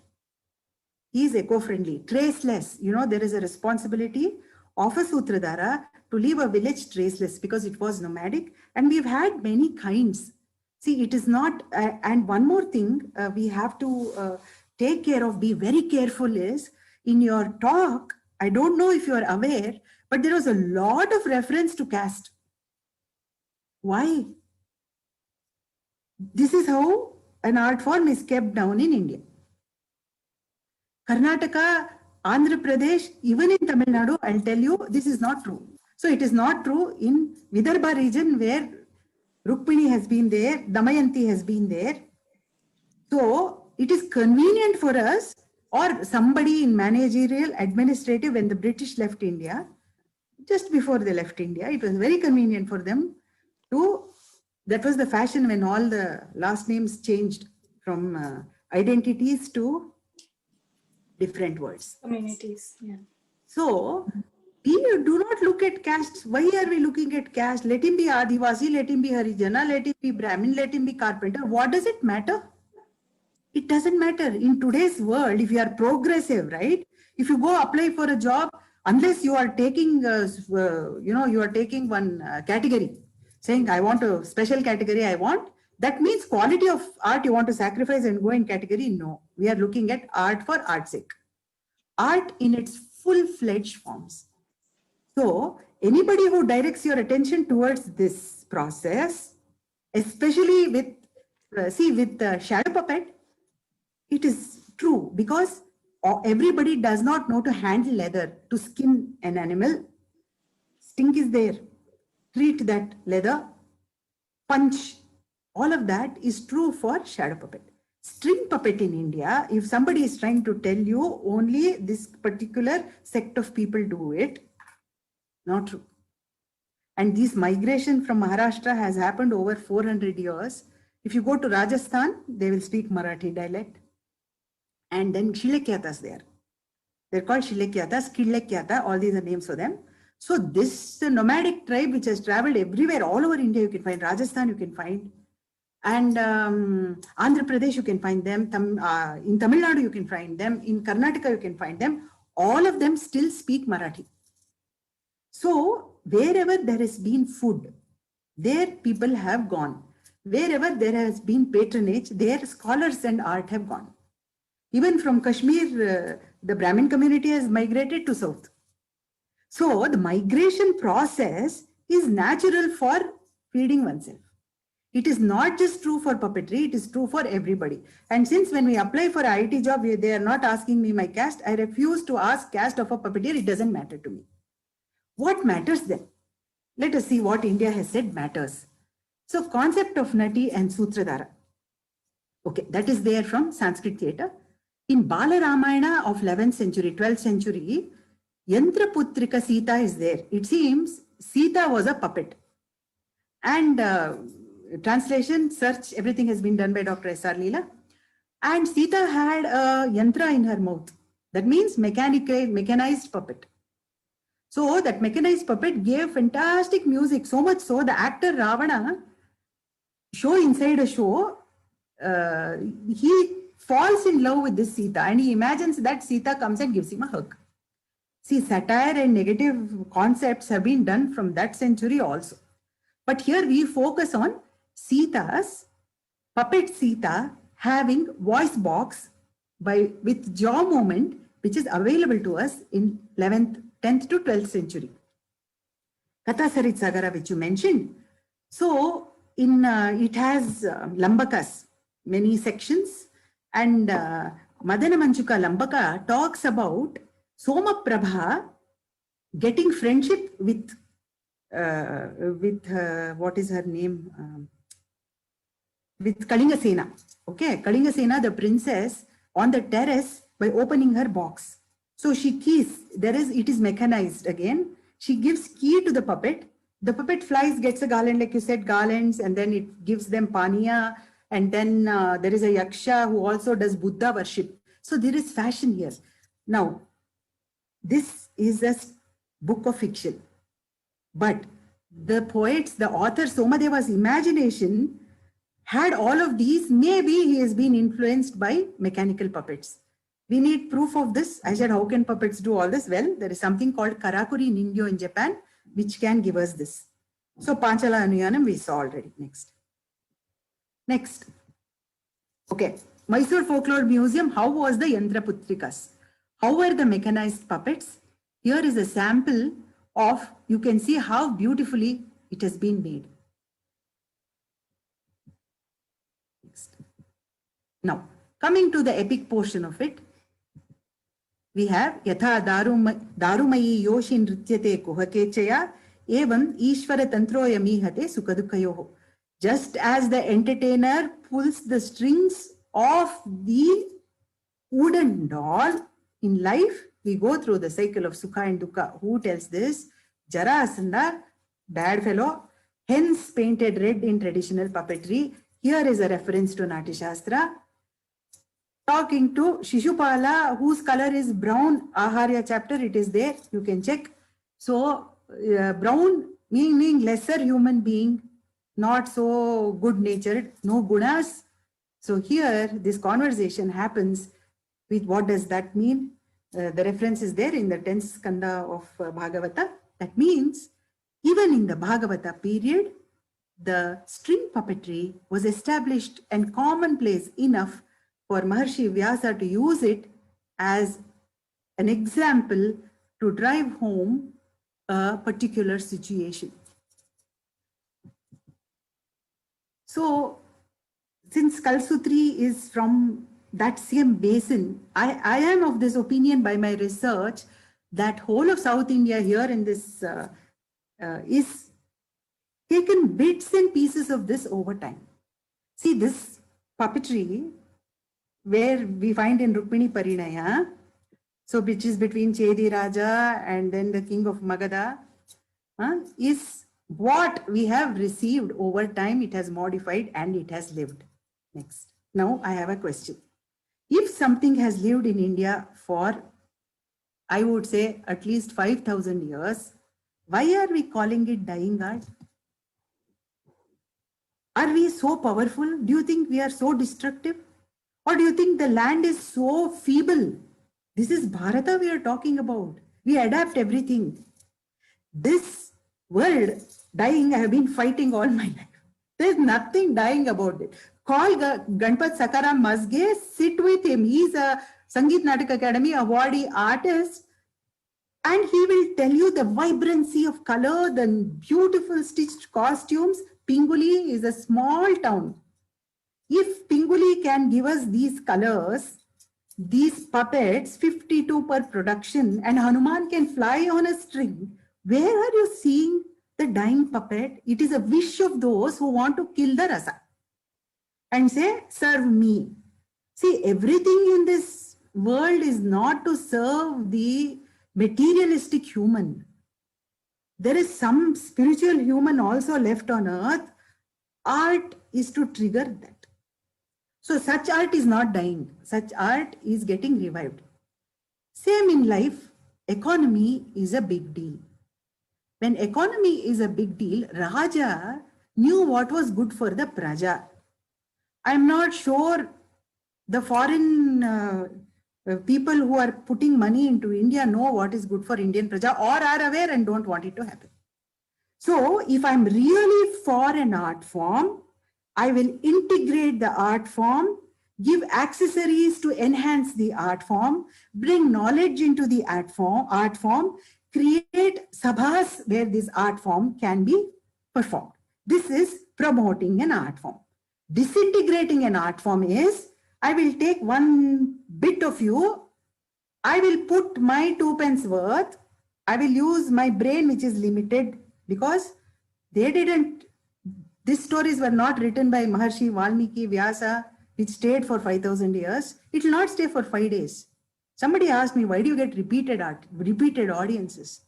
He is eco-friendly, traceless. You know, there is a responsibility of a Sutradhara to leave a village traceless because it was nomadic. And we've had many kinds. See, it is not, and one more thing we have to take care of, be very careful is, in your talk, I don't know if you are aware, but there was a lot of reference to caste. Why? This is how an art form is kept down in India. Karnataka, Andhra Pradesh, even in Tamil Nadu, I'll tell you, this is not true. So it is not true in Vidarbha region where Rukmini has been there, Damayanti has been there. So it is convenient for us or somebody in managerial, administrative, when the British left India, just before they left India, it was very convenient for them to, that was the fashion when all the last names changed from identities to different words. Communities, yeah. So we do not look at caste. Why are we looking at caste? Let him be Adivasi, let him be Harijana, let him be Brahmin, let him be carpenter. What does it matter? It doesn't matter. In today's world, if you are progressive, right? If you go apply for a job, unless you are taking, you are taking one category, saying, I want a special category, I want, that means quality of art you want to sacrifice and go in category. No, we are looking at art for art's sake. Art in its full-fledged forms. So anybody who directs your attention towards this process, especially with, with the shadow puppet, it is true because everybody does not know to handle leather, to skin an animal. Stink is there. Treat that leather, punch. All of that is true for shadow puppet. String puppet in India, if somebody is trying to tell you only this particular sect of people do it, not true. And this migration from Maharashtra has happened over 400 years. If you go to Rajasthan, they will speak Marathi dialect. And then Shilekyatas there. They're called Shilekyatas, Kilekyata, all these are names for them. So this nomadic tribe which has traveled everywhere, all over India, you can find. Rajasthan, you can find. And Andhra Pradesh, you can find them. In Tamil Nadu, you can find them. In Karnataka, you can find them. All of them still speak Marathi. So wherever there has been food, there people have gone. Wherever there has been patronage, there scholars and art have gone. Even from Kashmir, the Brahmin community has migrated to south. So the migration process is natural for feeding oneself. It is not just true for puppetry, it is true for everybody. And since when we apply for an IT job, they are not asking me my caste, I refuse to ask caste of a puppeteer, it doesn't matter to me. What matters then? Let us see what India has said matters. So concept of Nati and Sutradhara. Okay, that is there from Sanskrit theatre. In Bala Ramayana of 11th century, 12th century, Yantraputrika Sita is there. It seems Sita was a puppet. And translation, search, everything has been done by Dr. S.R. Leela. And Sita had a yantra in her mouth. That means mechanized puppet. So that mechanized puppet gave fantastic music, so much so the actor Ravana, show inside a show, he falls in love with this Sita and he imagines that Sita comes and gives him a hug. See, satire and negative concepts have been done from that century also. But here we focus on Sita's, puppet Sita having voice box with jaw movement, which is available to us in 10th to 12th century. Katha Sarit Sagara, which you mentioned. So in it has Lambakas, many sections, and Madana Manchuka Lambaka talks about Soma Prabha getting friendship with what is her name? With Kalinga Sena. Okay, Kalinga Sena, the princess, on the terrace by opening her box. So she keys, it is mechanized again. She gives key to the puppet. The puppet flies, gets a garland, like you said, garlands, and then it gives them paniya. And then there is a yaksha who also does Buddha worship. So there is fashion here. Now, this is a book of fiction. But the poets, the author Somadeva's imagination had all of these. Maybe he has been influenced by mechanical puppets. We need proof of this. I said, how can puppets do all this? Well, there is something called Karakuri Ningyo in Japan, which can give us this. So Panchala Anuyanam we saw already. Next. Okay. Mysore Folklore Museum, how was the Yantraputrikas? How were the mechanized puppets? Here is a sample of, you can see how beautifully it has been made. Next. Now, coming to the epic portion of it, we have Yatha Darumayi Yoshi Nrityate Kuhakechaya Evam Ishvara Tantroya Mihate Sukadukayoho. Just as the entertainer pulls the strings of the wooden doll, in life, we go through the cycle of Sukha and Dukkha. Who tells this? Jarasandha, bad fellow, hence painted red in traditional puppetry. Here is a reference to Natya Shastra. Talking to Shishupala, whose color is brown, Aharya chapter, it is there, you can check. So, brown meaning lesser human being, not so good-natured, no gunas. So here, this conversation happens with what does that mean? The reference is there in the 10th skanda of Bhagavata. That means, even in the Bhagavata period, the string puppetry was established and commonplace enough for Maharshi Vyasa to use it as an example to drive home a particular situation. So, since Kalasutri is from that same basin, I am of this opinion by my research that whole of South India here in this is taken bits and pieces of this over time. See, this puppetry where we find in Rukmini Parinaya, so which is between Chedi Raja and then the king of Magadha, is what we have received over time. It has modified and it has lived. Next. Now I have a question. If something has lived in India for, I would say, at least 5,000 years, why are we calling it dying art? Are we so powerful? Do you think we are so destructive? Or do you think the land is so feeble? This is Bharata we are talking about. We adapt everything. This word dying, I have been fighting all my life. There's nothing dying about it. Call Ganpat Sakaram Mazge, sit with him. He's a Sangeet Natak Academy awardee artist, and he will tell you the vibrancy of color, the beautiful stitched costumes. Pinguli is a small town. If Pinguli can give us these colors, these puppets, 52 per production, and Hanuman can fly on a string, where are you seeing the dying puppet? It is a wish of those who want to kill the rasa and say, serve me. See, everything in this world is not to serve the materialistic human. There is some spiritual human also left on earth. Art is to trigger that. So such art is not dying. Such art is getting revived. Same in life, economy is a big deal. When economy is a big deal, Raja knew what was good for the Praja. I'm not sure the foreign people who are putting money into India know what is good for Indian Praja or are aware and don't want it to happen. So if I'm really for an art form, I will integrate the art form, give accessories to enhance the art form, bring knowledge into the art form, create sabhas where this art form can be performed. This is promoting an art form. Disintegrating an art form is, I will take one bit of you, I will put my 2 pence worth, I will use my brain which is limited because they didn't, these stories were not written by Maharshi Valmiki Vyasa, which stayed for 5,000 years. It will not stay for 5 days. Somebody asked me, why do you get repeated audiences?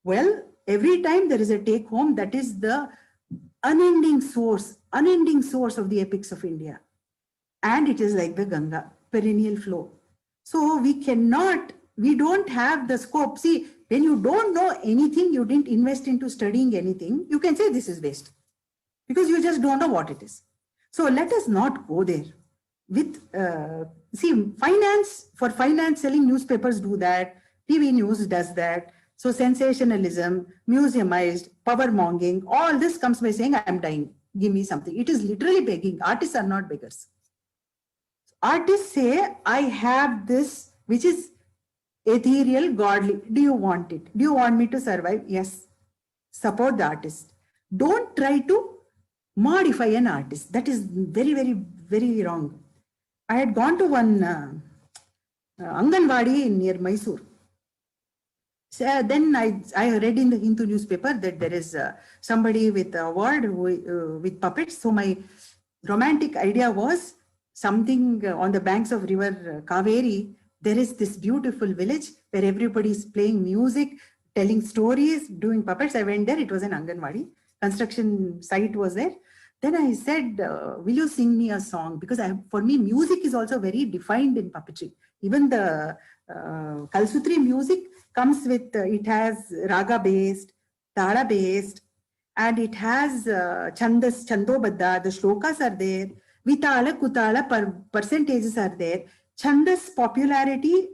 Well, every time there is a take home, that is the unending source of the epics of India. And it is like the Ganga, perennial flow. So we don't have the scope. See, when you don't know anything, you didn't invest into studying anything, you can say this is waste because you just don't know what it is. So let us not go there. With, see, finance, selling newspapers do that, TV news does that. So sensationalism, museumized, power-monging, all this comes by saying, I am dying, give me something. It is literally begging. Artists are not beggars. Artists say, I have this, which is ethereal, godly. Do you want it? Do you want me to survive? Yes. Support the artist. Don't try to modify an artist. That is very, very, very wrong. I had gone to one Anganwadi near Mysore. So then I read in the Hindu newspaper that there is somebody with a award with puppets. So my romantic idea was something on the banks of river Kaveri. There is this beautiful village where everybody is playing music, telling stories, doing puppets. I went there. It was an Anganwadi. Construction site was there. Then I said, will you sing me a song? Because for me, music is also very defined in puppetry. Even the Kalasutri music comes with, it has raga based, tara based, and it has chandas, chandobadda, the shlokas are there, vitala, kutala, percentages are there. Chandas popularity,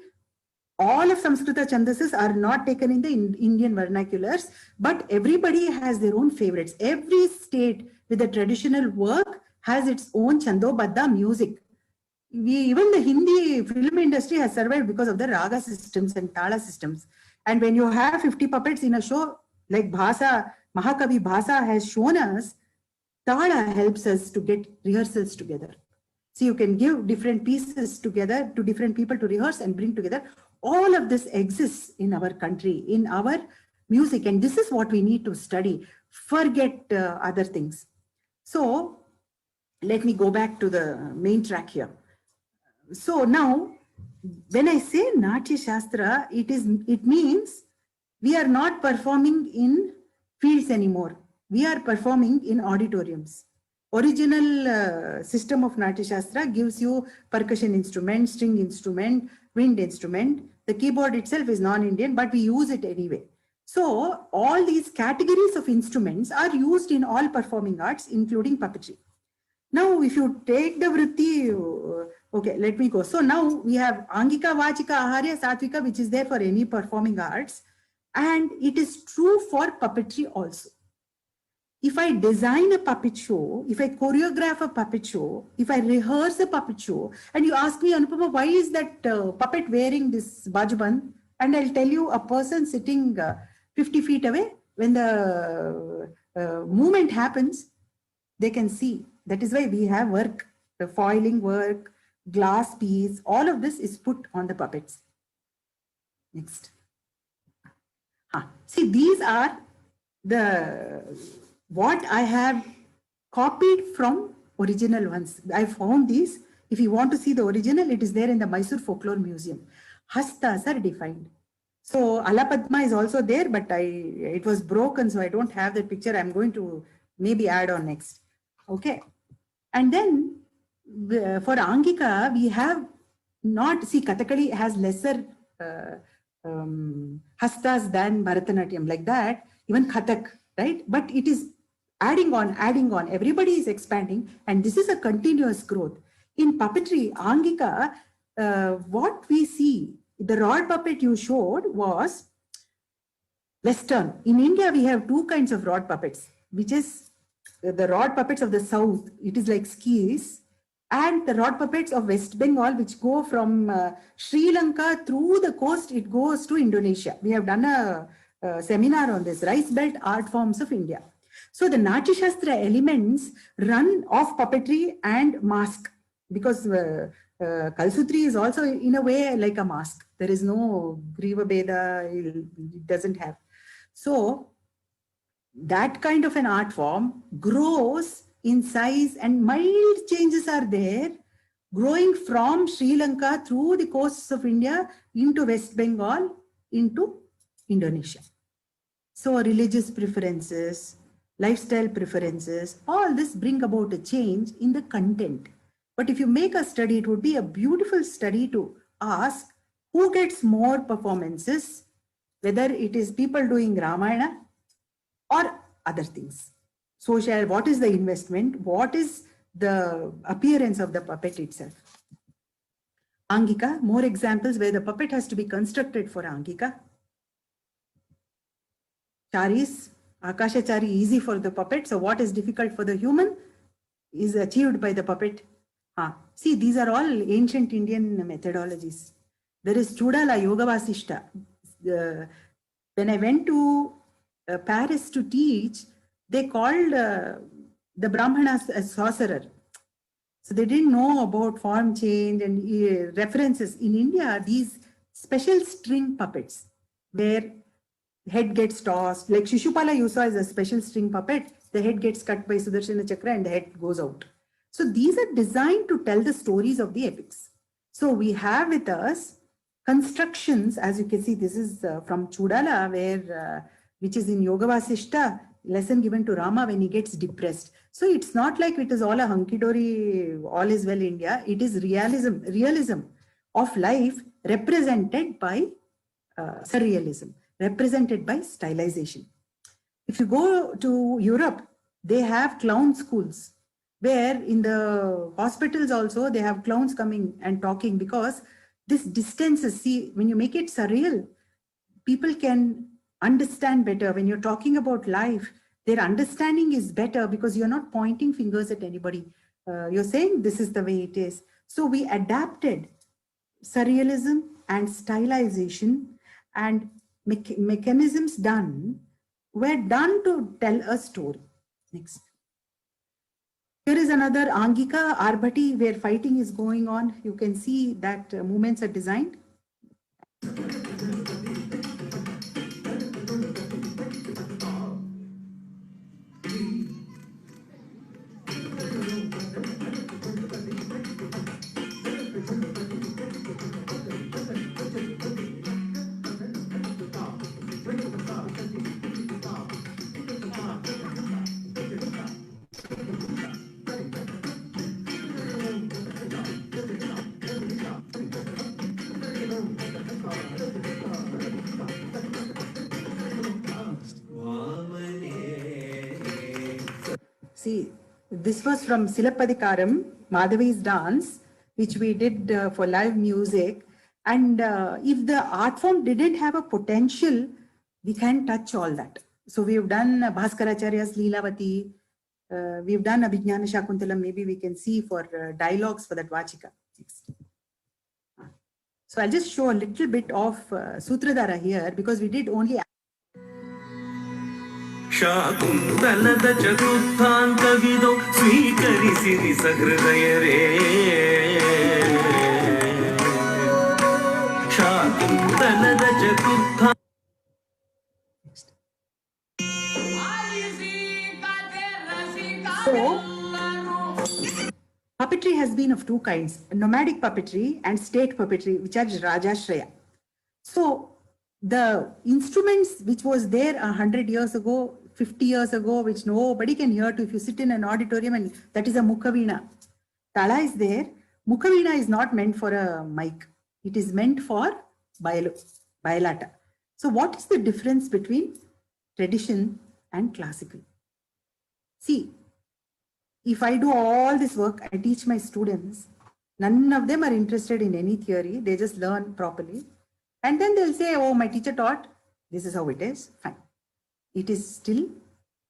all of Samskrita chandases are not taken in the Indian vernaculars, but everybody has their own favorites. Every state with a traditional work has its own chandobadda music. Even the Hindi film industry has survived because of the raga systems and tala systems. And when you have 50 puppets in a show, like Bhasa, Mahakavi Bhasa has shown us, tala helps us to get rehearsals together. So you can give different pieces together to different people to rehearse and bring together. All of this exists in our country, in our music. And this is what we need to study. Forget other things. So let me go back to the main track here. So now, when I say Natya Shastra, it means we are not performing in fields anymore. We are performing in auditoriums. Original system of Natya Shastra gives you percussion instrument, string instrument, wind instrument. The keyboard itself is non-Indian, but we use it anyway. So all these categories of instruments are used in all performing arts, including puppetry. Now, if you take the vritti, okay, let me go. So now we have Angika, Vachika, Aharya, Satvika, which is there for any performing arts. And it is true for puppetry also. If I design a puppet show, if I choreograph a puppet show, if I rehearse a puppet show, and you ask me, Anupama, why is that puppet wearing this bajban? And I'll tell you, a person sitting 50 feet away, when the movement happens, they can see. That is why we have work, the foiling work, glass piece, all of this is put on the puppets. Next. See, these are what I have copied from original ones. I found these. If you want to see the original, it is there in the Mysore Folklore Museum. Hastas are defined. So Alapadma is also there, but it was broken, so I don't have that picture. I'm going to maybe add on next. Okay. And then for Angika, we have not, see, Kathakali has lesser hastas than Bharatanatyam, like that, even Kathak, right? But it is adding on, everybody is expanding, and this is a continuous growth. In puppetry, Angika, what we see, the rod puppet you showed was Western. In India, we have two kinds of rod puppets, which is the rod puppets of the south, it is like skis, and the rod puppets of West Bengal, which go from Sri Lanka through the coast, it goes to Indonesia. We have done a seminar on this, rice belt art forms of India. So the Natya Shastra elements run off puppetry and mask, because Kalasutri is also in a way like a mask. There is no Griva Beda, it doesn't have. So that kind of an art form grows in size, and mild changes are there, growing from Sri Lanka through the coasts of India into West Bengal, into Indonesia. So religious preferences, lifestyle preferences, all this bring about a change in the content. But if you make a study, it would be a beautiful study to ask who gets more performances, whether it is people doing Ramayana or other things. Social, what is the investment? What is the appearance of the puppet itself? Angika, more examples where the puppet has to be constructed for Angika. Charis, Akashachari, easy for the puppet. So what is difficult for the human is achieved by the puppet. See, these are all ancient Indian methodologies. There is Chudala Yoga Vasishta. When I went to Paris to teach, they called the Brahmanas a sorcerer. So they didn't know about form change and references. In India, these special string puppets where head gets tossed, like Shishupala you saw is a special string puppet, the head gets cut by Sudarshana Chakra and the head goes out. So these are designed to tell the stories of the epics. So we have with us constructions, as you can see, this is from Chudala, where which is in Yoga Vasishta, lesson given to Rama when he gets depressed. So it's not like it is all a hunky-dory, all is well India. It is realism of life represented by surrealism, represented by stylization. If you go to Europe, they have clown schools where in the hospitals also they have clowns coming and talking, because this distances, see, when you make it surreal, people can understand better. When you're talking about life, their understanding is better because you're not pointing fingers at anybody. You're saying this is the way it is. So we adapted surrealism and stylization, and mechanisms were done to tell a story. Next. Here is another Angika Arbati where fighting is going on. You can see that movements are designed. See, this was from Silapadikaram, Madhavi's dance, which we did for live music. And if the art form didn't have a potential, we can touch all that. So we've done Bhaskaracharya's Leelavati, we've done Abhijnana Shakuntalam, maybe we can see for dialogues for that Vachika. Next. So I'll just show a little bit of Sutradhara here because we did only ಶಾಕುಂತಲದ ಚತುರ್ಥಾಂತವಿದೋ ಸ್ವೀಕರಿಸಿರಿ ಸಹೃದಯರೇ ಶಾಕುಂತಲದ ಚತುರ್ಥ. So, puppetry has been of two kinds, nomadic puppetry and state puppetry, which are Rajashraya. So, the instruments which was there 100 years ago, 50 years ago, which nobody can hear to if you sit in an auditorium, and that is a Mukhavina. Tala is there. Mukhavina is not meant for a mic. It is meant for Bayalata. So what is the difference between tradition and classical? See, if I do all this work, I teach my students, none of them are interested in any theory. They just learn properly. And then they'll say, oh, my teacher taught, this is how it is, fine. It is still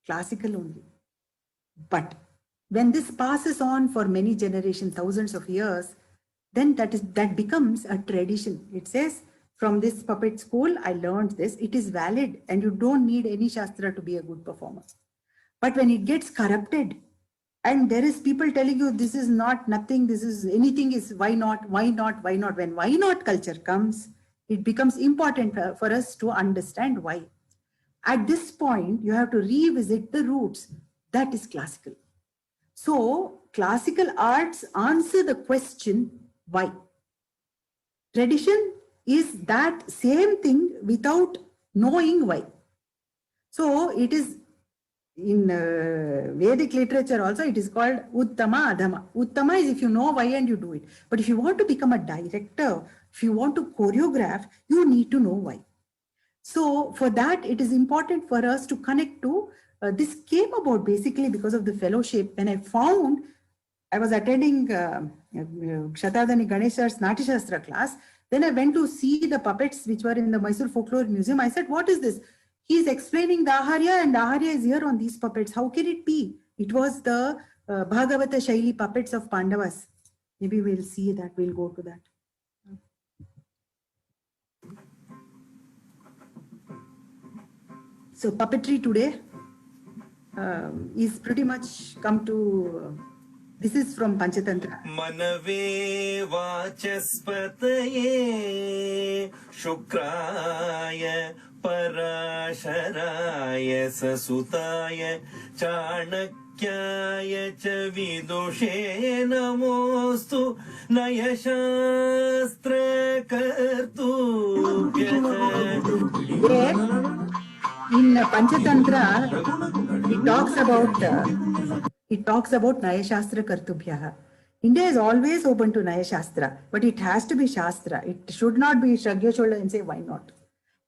classical only. But when this passes on for many generations, thousands of years, then that becomes a tradition. It says, from this puppet school, I learned this. It is valid and you don't need any Shastra to be a good performer. But when it gets corrupted, and there is people telling you this is not nothing, this is anything is why not, why not, why not. When why not culture comes, it becomes important for us to understand why. At this point, you have to revisit the roots. That is classical. So classical arts answer the question, why? Tradition is that same thing without knowing why. So it is in Vedic literature also, it is called Uttama Adhama. Uttama is if you know why and you do it. But if you want to become a director, if you want to choreograph, you need to know why. So for that, it is important for us to connect to, this came about basically because of the fellowship. When I found, I was attending Kshatadani Ganeshar's Natishastra class, then I went to see the puppets which were in the Mysore Folklore Museum. I said, what is this? He is explaining the Aharya and the Aharya is here on these puppets. How can it be? It was the Bhagavata Shaili puppets of Pandavas. Maybe we'll see that, we'll go to that. So puppetry today is pretty much come to, this is from Panchatantra. मनवे वाचस्पतये शुक्राय पराशराय ससुताय चाणक्याय च विदुषे नमोऽस्तु नयशास्त्रकर्तुभ्यः There, in Panchatantra, it talks about Naya Shastra Kartubhyaha. India is always open to Naya Shastra, but it has to be Shastra. It should not be shrug your shoulder and say, why not?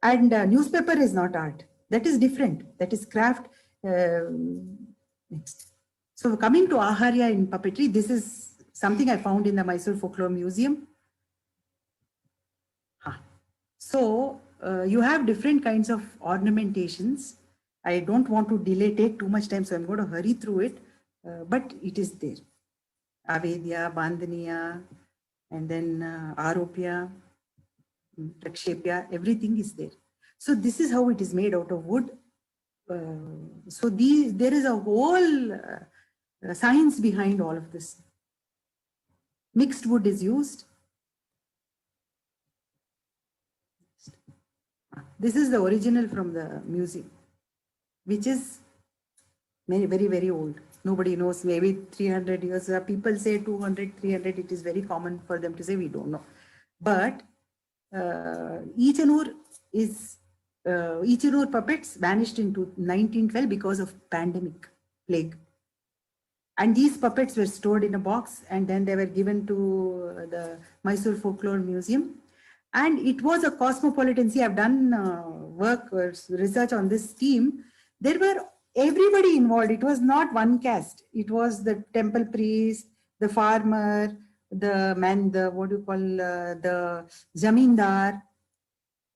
And newspaper is not art. That is different. That is craft. Next. So coming to Aharya in puppetry, this is something I found in the Mysore Folklore Museum. So you have different kinds of ornamentations. I don't want to take too much time, so I'm going to hurry through it. But it is there. Avedya, Bandhaniya, and then Aropya, Prakshepya, everything is there. So this is how it is made out of wood. So there is a whole science behind all of this. Mixed wood is used. This is the original from the museum, which is very, very old. Nobody knows, maybe 300 years. People say 200, 300. It is very common for them to say, we don't know. But Ichanur puppets vanished in 1912 because of pandemic, plague. And these puppets were stored in a box and then they were given to the Mysore Folklore Museum. And it was a cosmopolitan. See, I've done research on this team. There were everybody involved. It was not one caste. It was the temple priest, the farmer, the man, the zamindar,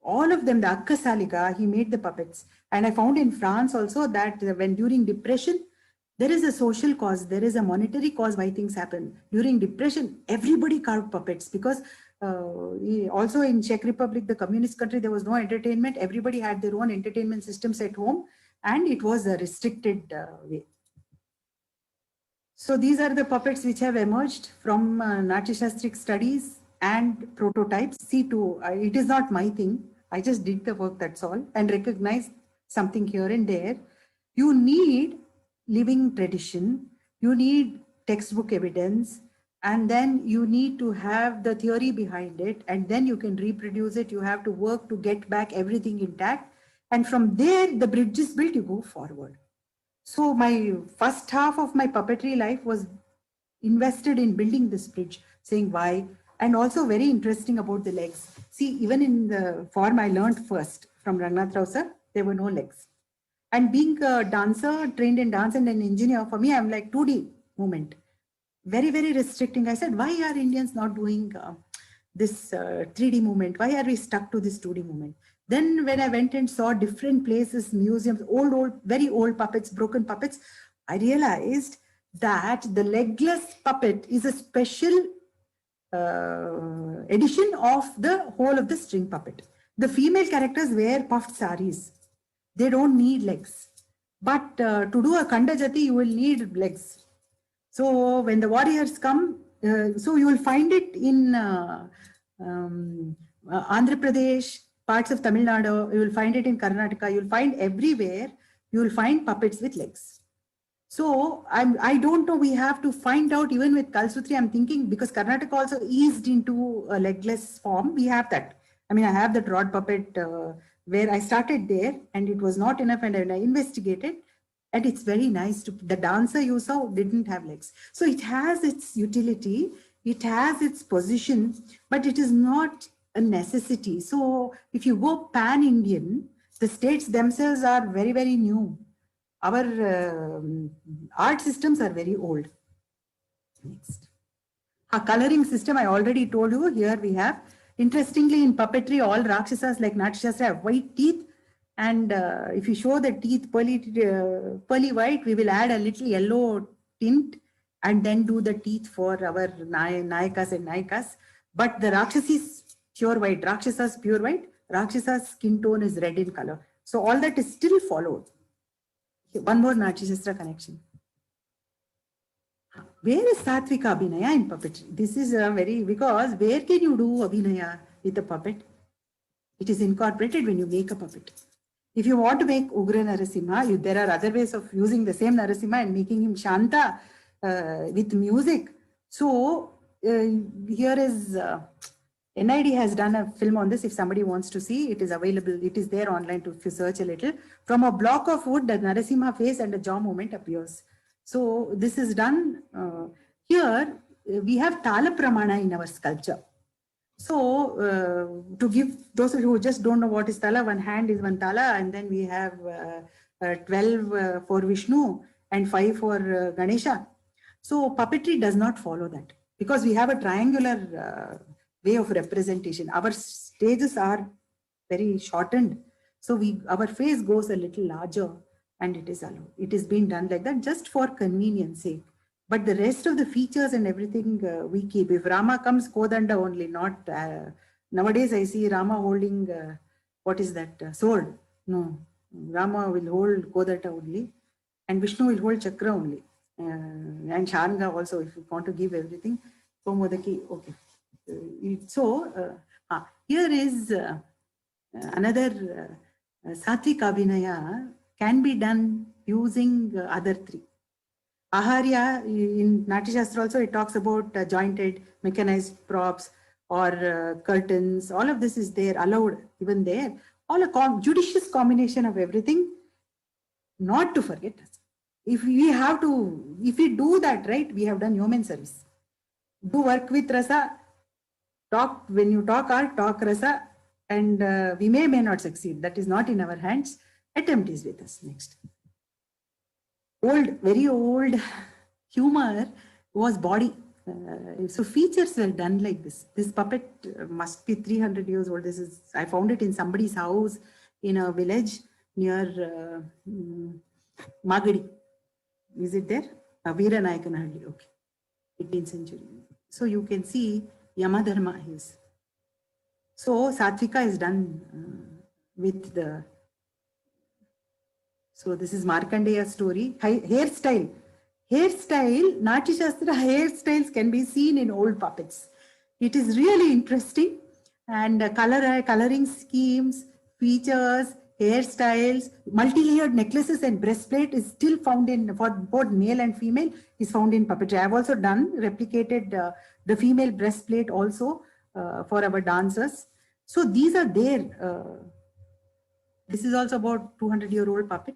all of them, the Akka Salika, he made the puppets. And I found in France also that when during depression, there is a social cause, there is a monetary cause why things happen. During depression, everybody carved puppets because also in Czech Republic, the communist country, there was no entertainment. Everybody had their own entertainment systems at home and it was a restricted way. So these are the puppets which have emerged from Natya-shastric studies and prototypes. See too, it is not my thing. I just did the work, that's all, and recognized something here and there. You need living tradition, you need textbook evidence, and then you need to have the theory behind it, and then you can reproduce it. You have to work to get back everything intact. And from there, the bridge is built, you go forward. So my first half of my puppetry life was invested in building this bridge, saying why, and also very interesting about the legs. See, even in the form I learned first from Rangnath Rao sir, there were no legs. And being a dancer, trained in dance and an engineer, for me, I'm like 2D movement. Very, very restricting. I said, why are Indians not doing this 3D movement? Why are we stuck to this 2D movement? Then when I went and saw different places, museums, old, very old puppets, broken puppets, I realized that the legless puppet is a special edition of the whole of the string puppet. The female characters wear puffed saris. They don't need legs. But to do a Kanda Jati, you will need legs. So when the warriors come, so you will find it in Andhra Pradesh, parts of Tamil Nadu, you will find it in Karnataka, you will find everywhere, you will find puppets with legs. So I don't know, we have to find out. Even with Kalasutri, I'm thinking, because Karnataka also eased into a legless form, we have that. I mean, I have that rod puppet where I started there and it was not enough, and I investigated. And it's very nice to, the dancer you saw didn't have legs. So it has its utility, it has its position, but it is not a necessity. So if you go pan-Indian, the states themselves are very, very new. Our art systems are very old. Next. A coloring system, I already told you, here we have. Interestingly, in puppetry, all Rakshasas like Natya-shastra have white teeth. And if you show the teeth pearly white, we will add a little yellow tint and then do the teeth for our Nayakas and Nayikas. But the Rakshasis pure white, Rakshasas pure white, Rakshasas skin tone is red in color. So all that is still followed. One more Natya connection. Where is Satvika Abhinaya in puppetry? This is a very, because where can you do Abhinaya with a puppet? It is incorporated when you make a puppet. If you want to make Ugra Narasimha, there are other ways of using the same Narasimha and making him Shanta with music. So here is NID has done a film on this. If somebody wants to see, it is available. It is there online if you search a little. From a block of wood, the Narasimha face and a jaw movement appears. So this is done. Here we have Tala Pramana in our sculpture. So to give those who just don't know what is Tala, one hand is one Tala, and then we have 12 for Vishnu and 5 for Ganesha. So puppetry does not follow that because we have a triangular way of representation. Our stages are very shortened. So our face goes a little larger and it is allowed. It is being done like that just for convenience sake. But the rest of the features and everything we keep. If Rama comes, Kodanda only, not nowadays I see Rama holding, what is that, sword. No, Rama will hold Kodanda only and Vishnu will hold Chakra only. And Sharanga also, if you want to give everything. So Modaki, okay. So here is another Satvik Abhinaya can be done using other three. Aharya in Natya Shastra also it talks about jointed mechanized props or curtains. All of this is there, allowed even there. All a judicious combination of everything, not to forget us. If we do that right, we have done human service. Do work with rasa, talk, when you talk art, talk rasa, and we may not succeed. That is not in our hands. Attempt is with us. Next. Very old humor was body. So features were done like this. This puppet must be 300 years old. I found it in somebody's house in a village near Magadi. Is it there? Veeranayakanahalli. Okay. 18th century. So you can see Yamadharma is. So Satvika is done with the. So this is Markandeya story. Hairstyle. Natya Shastra hairstyles can be seen in old puppets. It is really interesting. And coloring schemes, features, hairstyles, multi-layered necklaces and breastplate is still found in, for both male and female, is found in puppetry. I have also replicated the female breastplate also for our dancers. So these are there. This is also about 200-year-old puppet.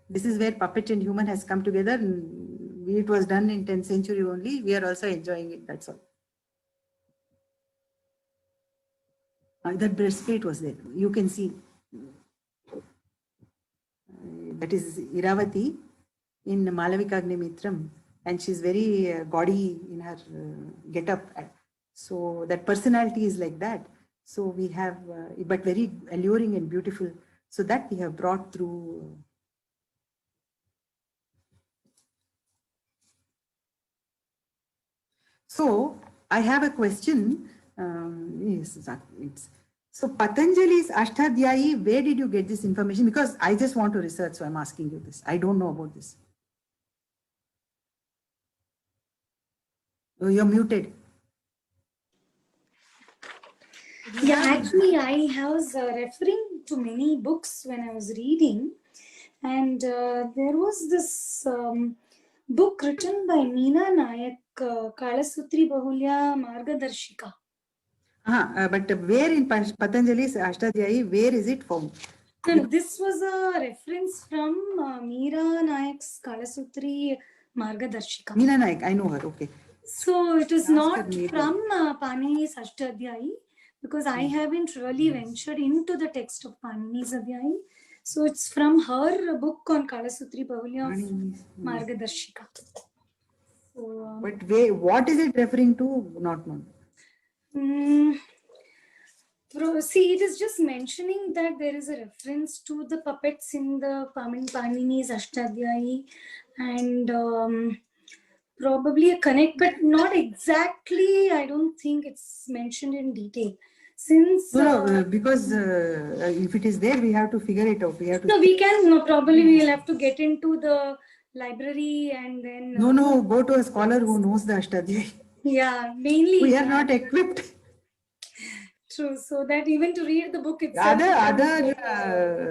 This is where puppet and human has come together. It was done in 10th century only. We are also enjoying it, that's all. That breastplate was there. You can see. That is Iravati in Malavika Agnimitram. And she's very gaudy in her get-up. So that personality is like that. So we have, but very alluring and beautiful. So that we have brought through. So I have a question. Yes, so Patanjali's Ashtadhyayi, where did you get this information? Because I just want to research, so I'm asking you this. I don't know about this. Oh, you're muted. Yeah, actually, I was referring to many books when I was reading, and there was this book written by Meena Nayak, Kalasutri Bahuliya Margadarshika. But where in Patanjali's Ashtadhyayi, where is it found? No, this was a reference from Meera Nayak's Kalasutri Margadarshika. Meena Nayak, I know her, okay. So it is not from Panini's Ashtadhyayi, because I haven't really ventured into the text of Panini's Adhyayi. So it's from her book on Kalasutri Bahuliya Margadarshika. So, but what is it referring to? Not known. See, it is just mentioning that there is a reference to the puppets in the Panini's Ashtadhyayi, and probably a connect, but not exactly. I don't think it's mentioned in detail. Since No, because if it is there, we have to figure it out. We have to. no, we can. No, probably we will have to get into the library and then. No, go to a scholar who knows the Ashtadhyayi. Yeah, mainly. We are not equipped. True. So that even to read the book itself.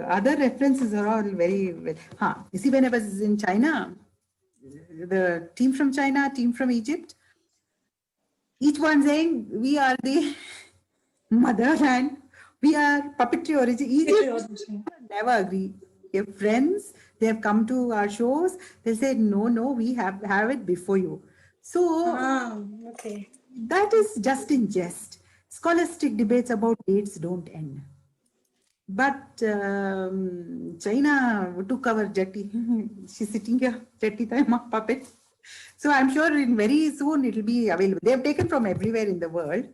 Other references are all very well. You see, when I was in China, the team from China, team from Egypt, each one saying we are the motherland, we are puppetry origin. Egypt never agree. We have friends, they have come to our shows, they say no, we have it before you. So okay. That is just in jest. Scholastic debates about dates don't end. But China took our jetty. She's sitting here, jetty time puppet. So I'm sure in very soon it will be available. They have taken from everywhere in the world.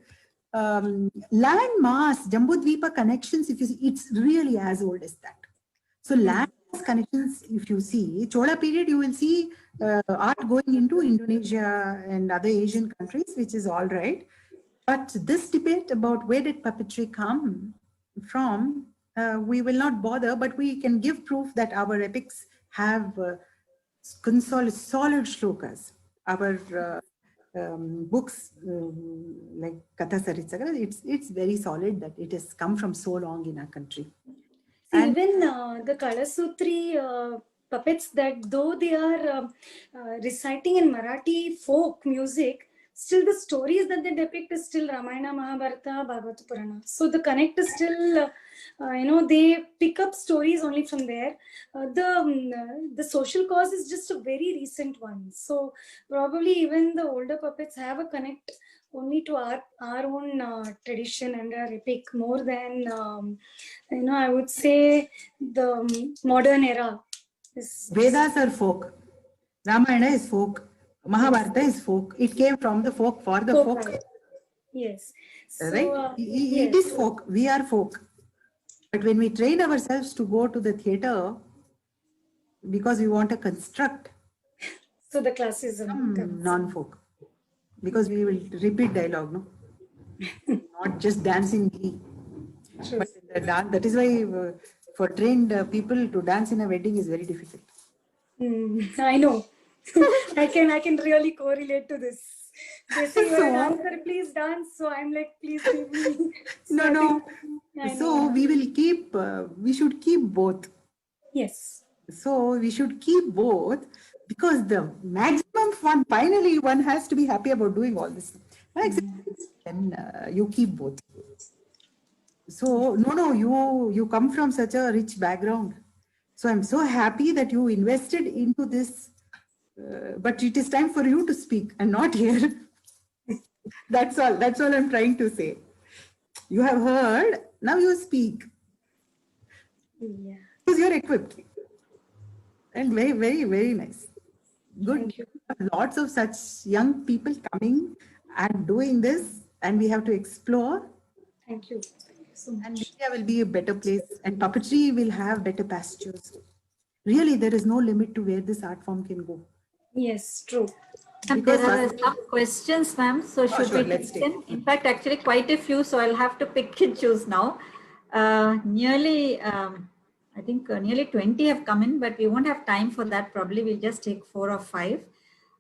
Land mass, Jambudvipa connections, if you see, it's really as old as that. So land mass connections, if you see, Chola period, you will see art going into Indonesia and other Asian countries, which is all right. But this debate about where did puppetry come from, we will not bother, but we can give proof that our epics have solid shlokas. Our books like Katha Saritsagara, it's very solid that it has come from so long in our country. See, even the Kalasutri puppets, that though they are reciting in Marathi folk music, still the stories that they depict is still Ramayana, Mahabharata, Bhagavata Purana. So the connect is still, they pick up stories only from there. The social cause is just a very recent one. So probably even the older puppets have a connect only to our own tradition and our epic more than, I would say the modern era. Vedas are folk. Ramayana is folk. Mahabharata is folk. It came from the folk for the folk. Right. Yes. So, right? It is folk. We are folk. But when we train ourselves to go to the theatre because we want to construct, so the classism comes. Non-folk. Because we will repeat dialogue, no? Not just dancing. But that is why for trained people to dance in a wedding is very difficult. I know. I can really correlate to this. They say you're a dancer, please dance. So I'm like, please give me. No. So we should keep both. Yes. So we should keep both because the maximum fun, finally one has to be happy about doing all this. Then you keep both. So you come from such a rich background. So I'm so happy that you invested into this, but it is time for you to speak and not here. That's all I'm trying to say. You have heard, now you speak. Yeah. Because you're equipped. And very, very, very nice. Good. Thank you. Lots of such young people coming and doing this, and we have to explore. Thank you. So much. And India will be a better place, and puppetry will have better pastures. Really, there is no limit to where this art form can go. Yes, true. And there are some questions, ma'am. So should we take them? In fact, actually quite a few. So I'll have to pick and choose now. I think nearly 20 have come in, but we won't have time for that. Probably we'll just take 4 or 5.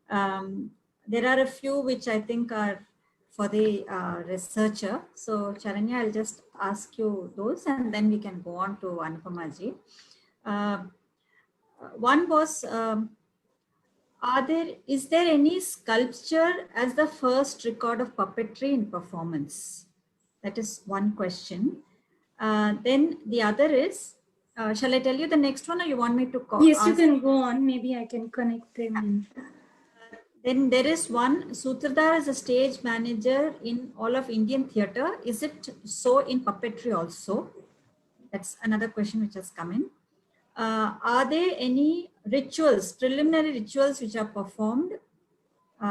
There are a few which I think are for the researcher. So Charnaya, I'll just ask you those and then we can go on to Anupama ji. One was, is there any sculpture as the first record of puppetry in performance? That is one question. Then the other is, shall I tell you the next one or you want me to call? Yes, you can go on. Maybe I can connect them. Then there is one, Sutradhar is a stage manager in all of Indian theatre. Is it so in puppetry also? That's another question which has come in. Are there any rituals, preliminary rituals which are performed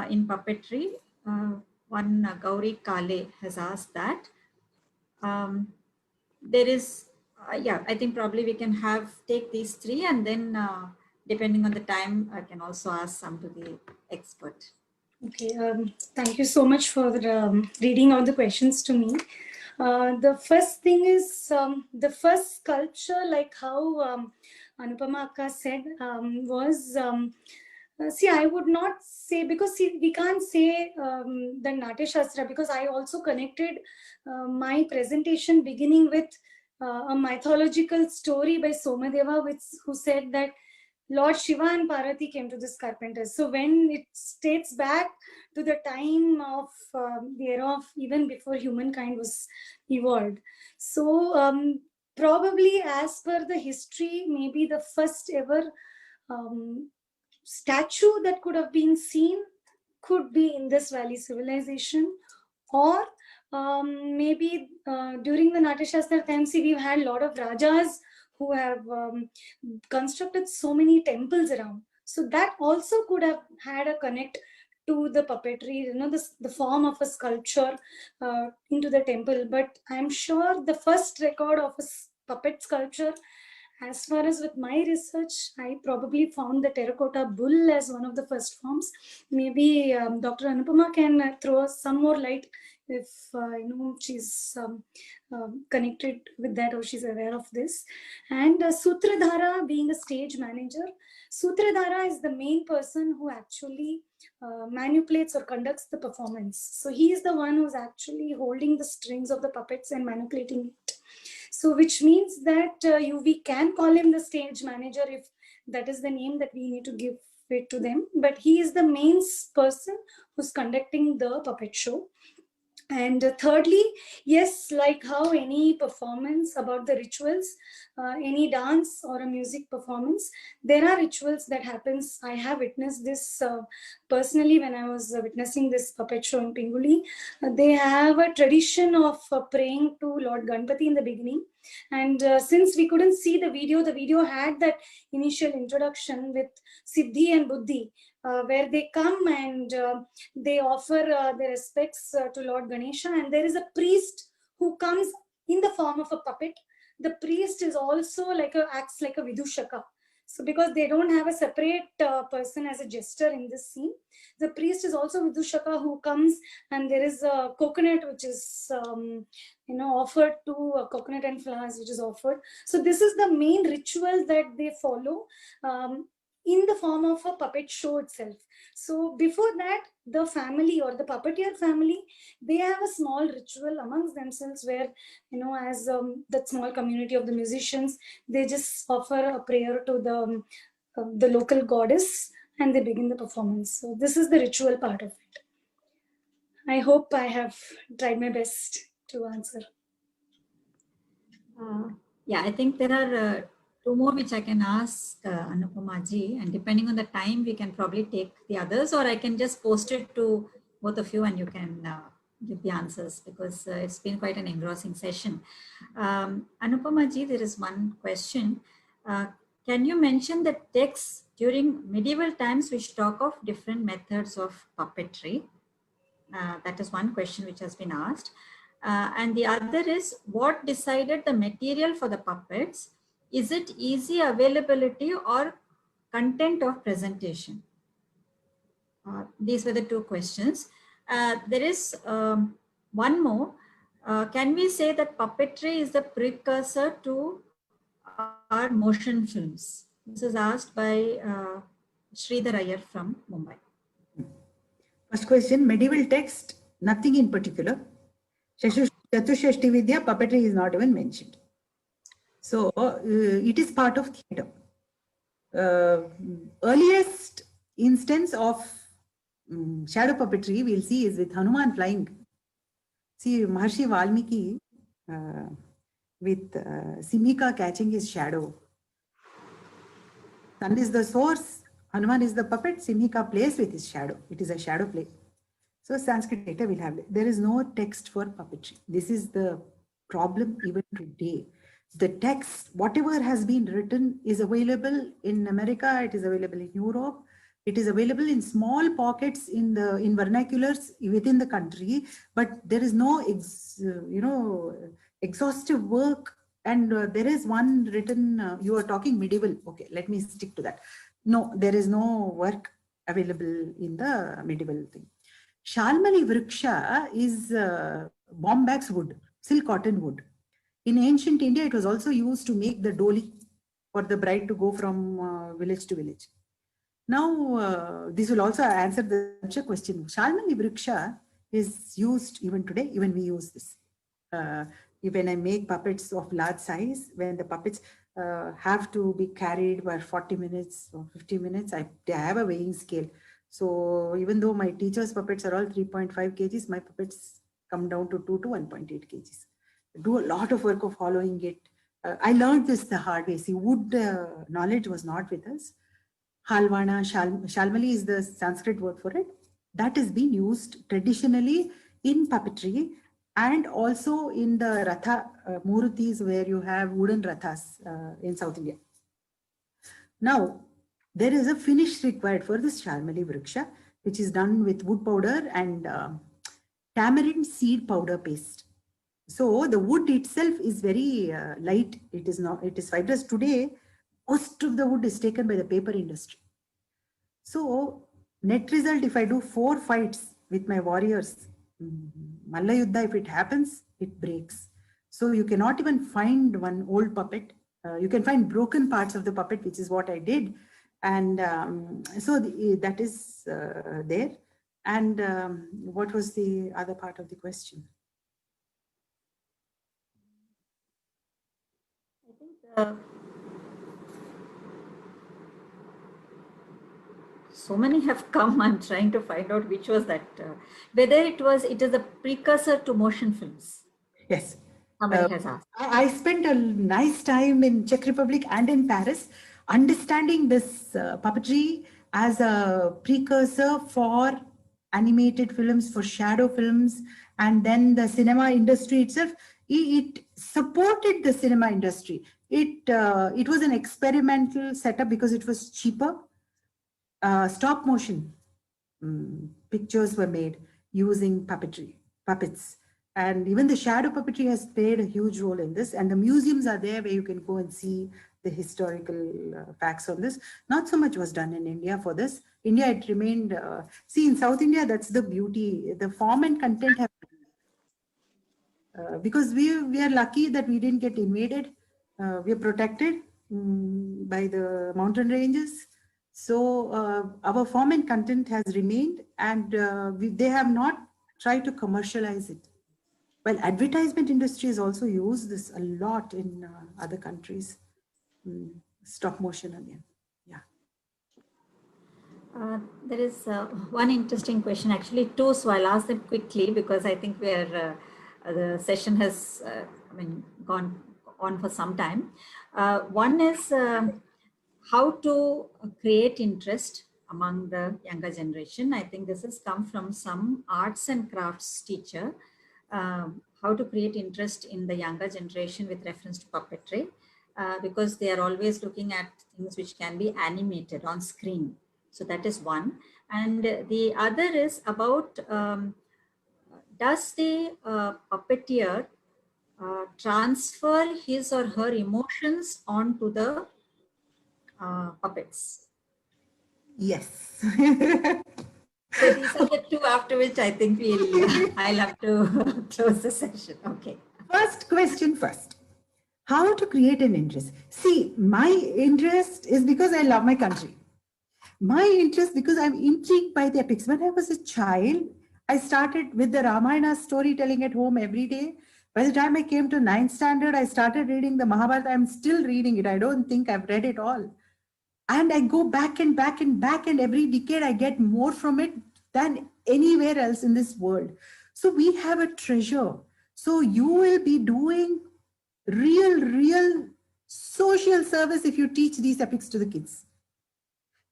in puppetry? One Gauri Kale has asked that. There is, I think probably we can take these 3 and then depending on the time, I can also ask some to the expert. Okay, thank you so much for reading out the questions to me. The first thing is the first sculpture, like how Anupama Akka said, was see, I would not say, because see, we can't say the Natya Shastra, because I also connected my presentation beginning with a mythological story by Somadeva, who said that Lord Shiva and Parvati came to this carpenter. So when it states back to the time of the era of even before humankind was evolved. So probably as per the history, maybe the first ever statue that could have been seen could be Indus Valley civilization, or maybe during the Natya Shastra time, see, we've had a lot of Rajas who have constructed so many temples around. So that also could have had a connect to the puppetry, you know, the form of a sculpture into the temple. But I'm sure the first record of a puppet sculpture, as far as with my research, I probably found the terracotta bull as one of the first forms. Maybe Dr. Anupama can throw some more light if you know, she's connected with that or she's aware of this. And Sutradhara, being a stage manager, Sutradhara is the main person who actually manipulates or conducts the performance. So he is the one who's actually holding the strings of the puppets and manipulating it. So which means that we can call him the stage manager if that is the name that we need to give it to them. But he is the main person who's conducting the puppet show. And thirdly, yes, like how any performance about the rituals, any dance or a music performance, there are rituals that happens. I have witnessed this personally when I was witnessing this puppet show in Pinguli. They have a tradition of praying to Lord Ganpati in the beginning. And since we couldn't see the video had that initial introduction with Siddhi and Buddhi, where they come and they offer their respects to Lord Ganesha, and there is a priest who comes in the form of a puppet. The priest is also acts like a Vidushaka. So because they don't have a separate person as a jester in this scene, the priest is also Vidushaka who comes, and there is a coconut which is offered to a coconut and flowers which is offered. So this is the main ritual that they follow in the form of a puppet show itself. So before that, the family or the puppeteer family, they have a small ritual amongst themselves where, as that small community of the musicians, they just offer a prayer to the local goddess and they begin the performance. So this is the ritual part of it. I hope I have tried my best to answer. Yeah, I think there are two more which I can ask Anupama ji, and depending on the time, we can probably take the others, or I can just post it to both of you and you can give the answers, because it's been quite an engrossing session. Anupama ji, there is one question. Can you mention the texts during medieval times which talk of different methods of puppetry? That is one question which has been asked. And the other is, what decided the material for the puppets? Is it easy availability or content of presentation? These were the two questions. There is one more. Can we say that puppetry is the precursor to our motion films? This is asked by Sridhar Iyer from Mumbai. First question, medieval text, nothing in particular. Chatushashti Vidya, puppetry is not even mentioned. So it is part of theatre. Earliest instance of shadow puppetry we'll see is with Hanuman flying. See, Maharshi Valmiki with Simhika catching his shadow. Sun is the source, Hanuman is the puppet, Simhika plays with his shadow. It is a shadow play. So Sanskrit data will have it. There is no text for puppetry. This is the problem even today. The text, whatever has been written, is available in America, it is available in Europe, it is available in small pockets in vernaculars within the country, but there is no exhaustive work. And there is one written, you are talking medieval, okay, let me stick to that. No, there is no work available in the medieval thing. Shalmali Vriksha is bombax wood, silk cotton wood. In ancient India, it was also used to make the doli for the bride to go from village to village. Now, this will also answer the question. Shalmali Vriksha is used even today, even we use this. When I make puppets of large size, when the puppets have to be carried for 40 minutes or 50 minutes, I have a weighing scale. So even though my teacher's puppets are all 3.5 kgs, my puppets come down to 2 to 1.8 kgs. I do a lot of work of following it. I learned this the hard way. See, wood knowledge was not with us. Halvana, Shalmali is the Sanskrit word for it. That has been used traditionally in puppetry and also in the Ratha Murutis, where you have wooden Rathas in South India. Now, there is a finish required for this Shalmali Vriksha, which is done with wood powder and tamarind seed powder paste. So the wood itself is very light. It is fibrous. Today, most of the wood is taken by the paper industry. So net result, if I do 4 fights with my warriors, Malla Yuddha, if it happens, it breaks. So you cannot even find one old puppet. You can find broken parts of the puppet, which is what I did. And that is there. And what was the other part of the question? I think so many have come. I'm trying to find out which was that. Whether it is a precursor to motion films. Yes. Somebody has asked. I spent a nice time in Czech Republic and in Paris understanding this puppetry as a precursor for animated films, for shadow films, and then the cinema industry itself. It supported the cinema industry. It was an experimental setup because it was cheaper. Stop motion pictures were made using puppets. And even the shadow puppetry has played a huge role in this. And the museums are there where you can go and see the historical facts on this. Not so much was done in India for this. India, it remained, see, in South India, that's the beauty. The form and content have, because we are lucky that we didn't get invaded. We are protected by the mountain ranges. So our form and content has remained, and they have not tried to commercialize it. Well, advertisement industry has also used this a lot in other countries. Stop motion again. Yeah. There is one interesting question, actually 2, so I'll ask them quickly because I think the session has gone on for some time. One is how to create interest among the younger generation. I think this has come from some arts and crafts teacher. How to create interest in the younger generation with reference to puppetry, because they are always looking at things which can be animated on screen. So that is one. And the other is about, does the puppeteer transfer his or her emotions onto the puppets? Yes. So these are the 2 after which I think I'll have to close the session. Okay. First question first. How to create an interest? See, my interest is because I love my country. My interest because I'm intrigued by the epics. When I was a child, I started with the Ramayana storytelling at home every day. By the time I came to 9th standard, I started reading the Mahabharata. I'm still reading it. I don't think I've read it all. And I go back and back and back, and every decade I get more from it than anywhere else in this world. So we have a treasure. So you will be doing real social service if you teach these epics to the kids.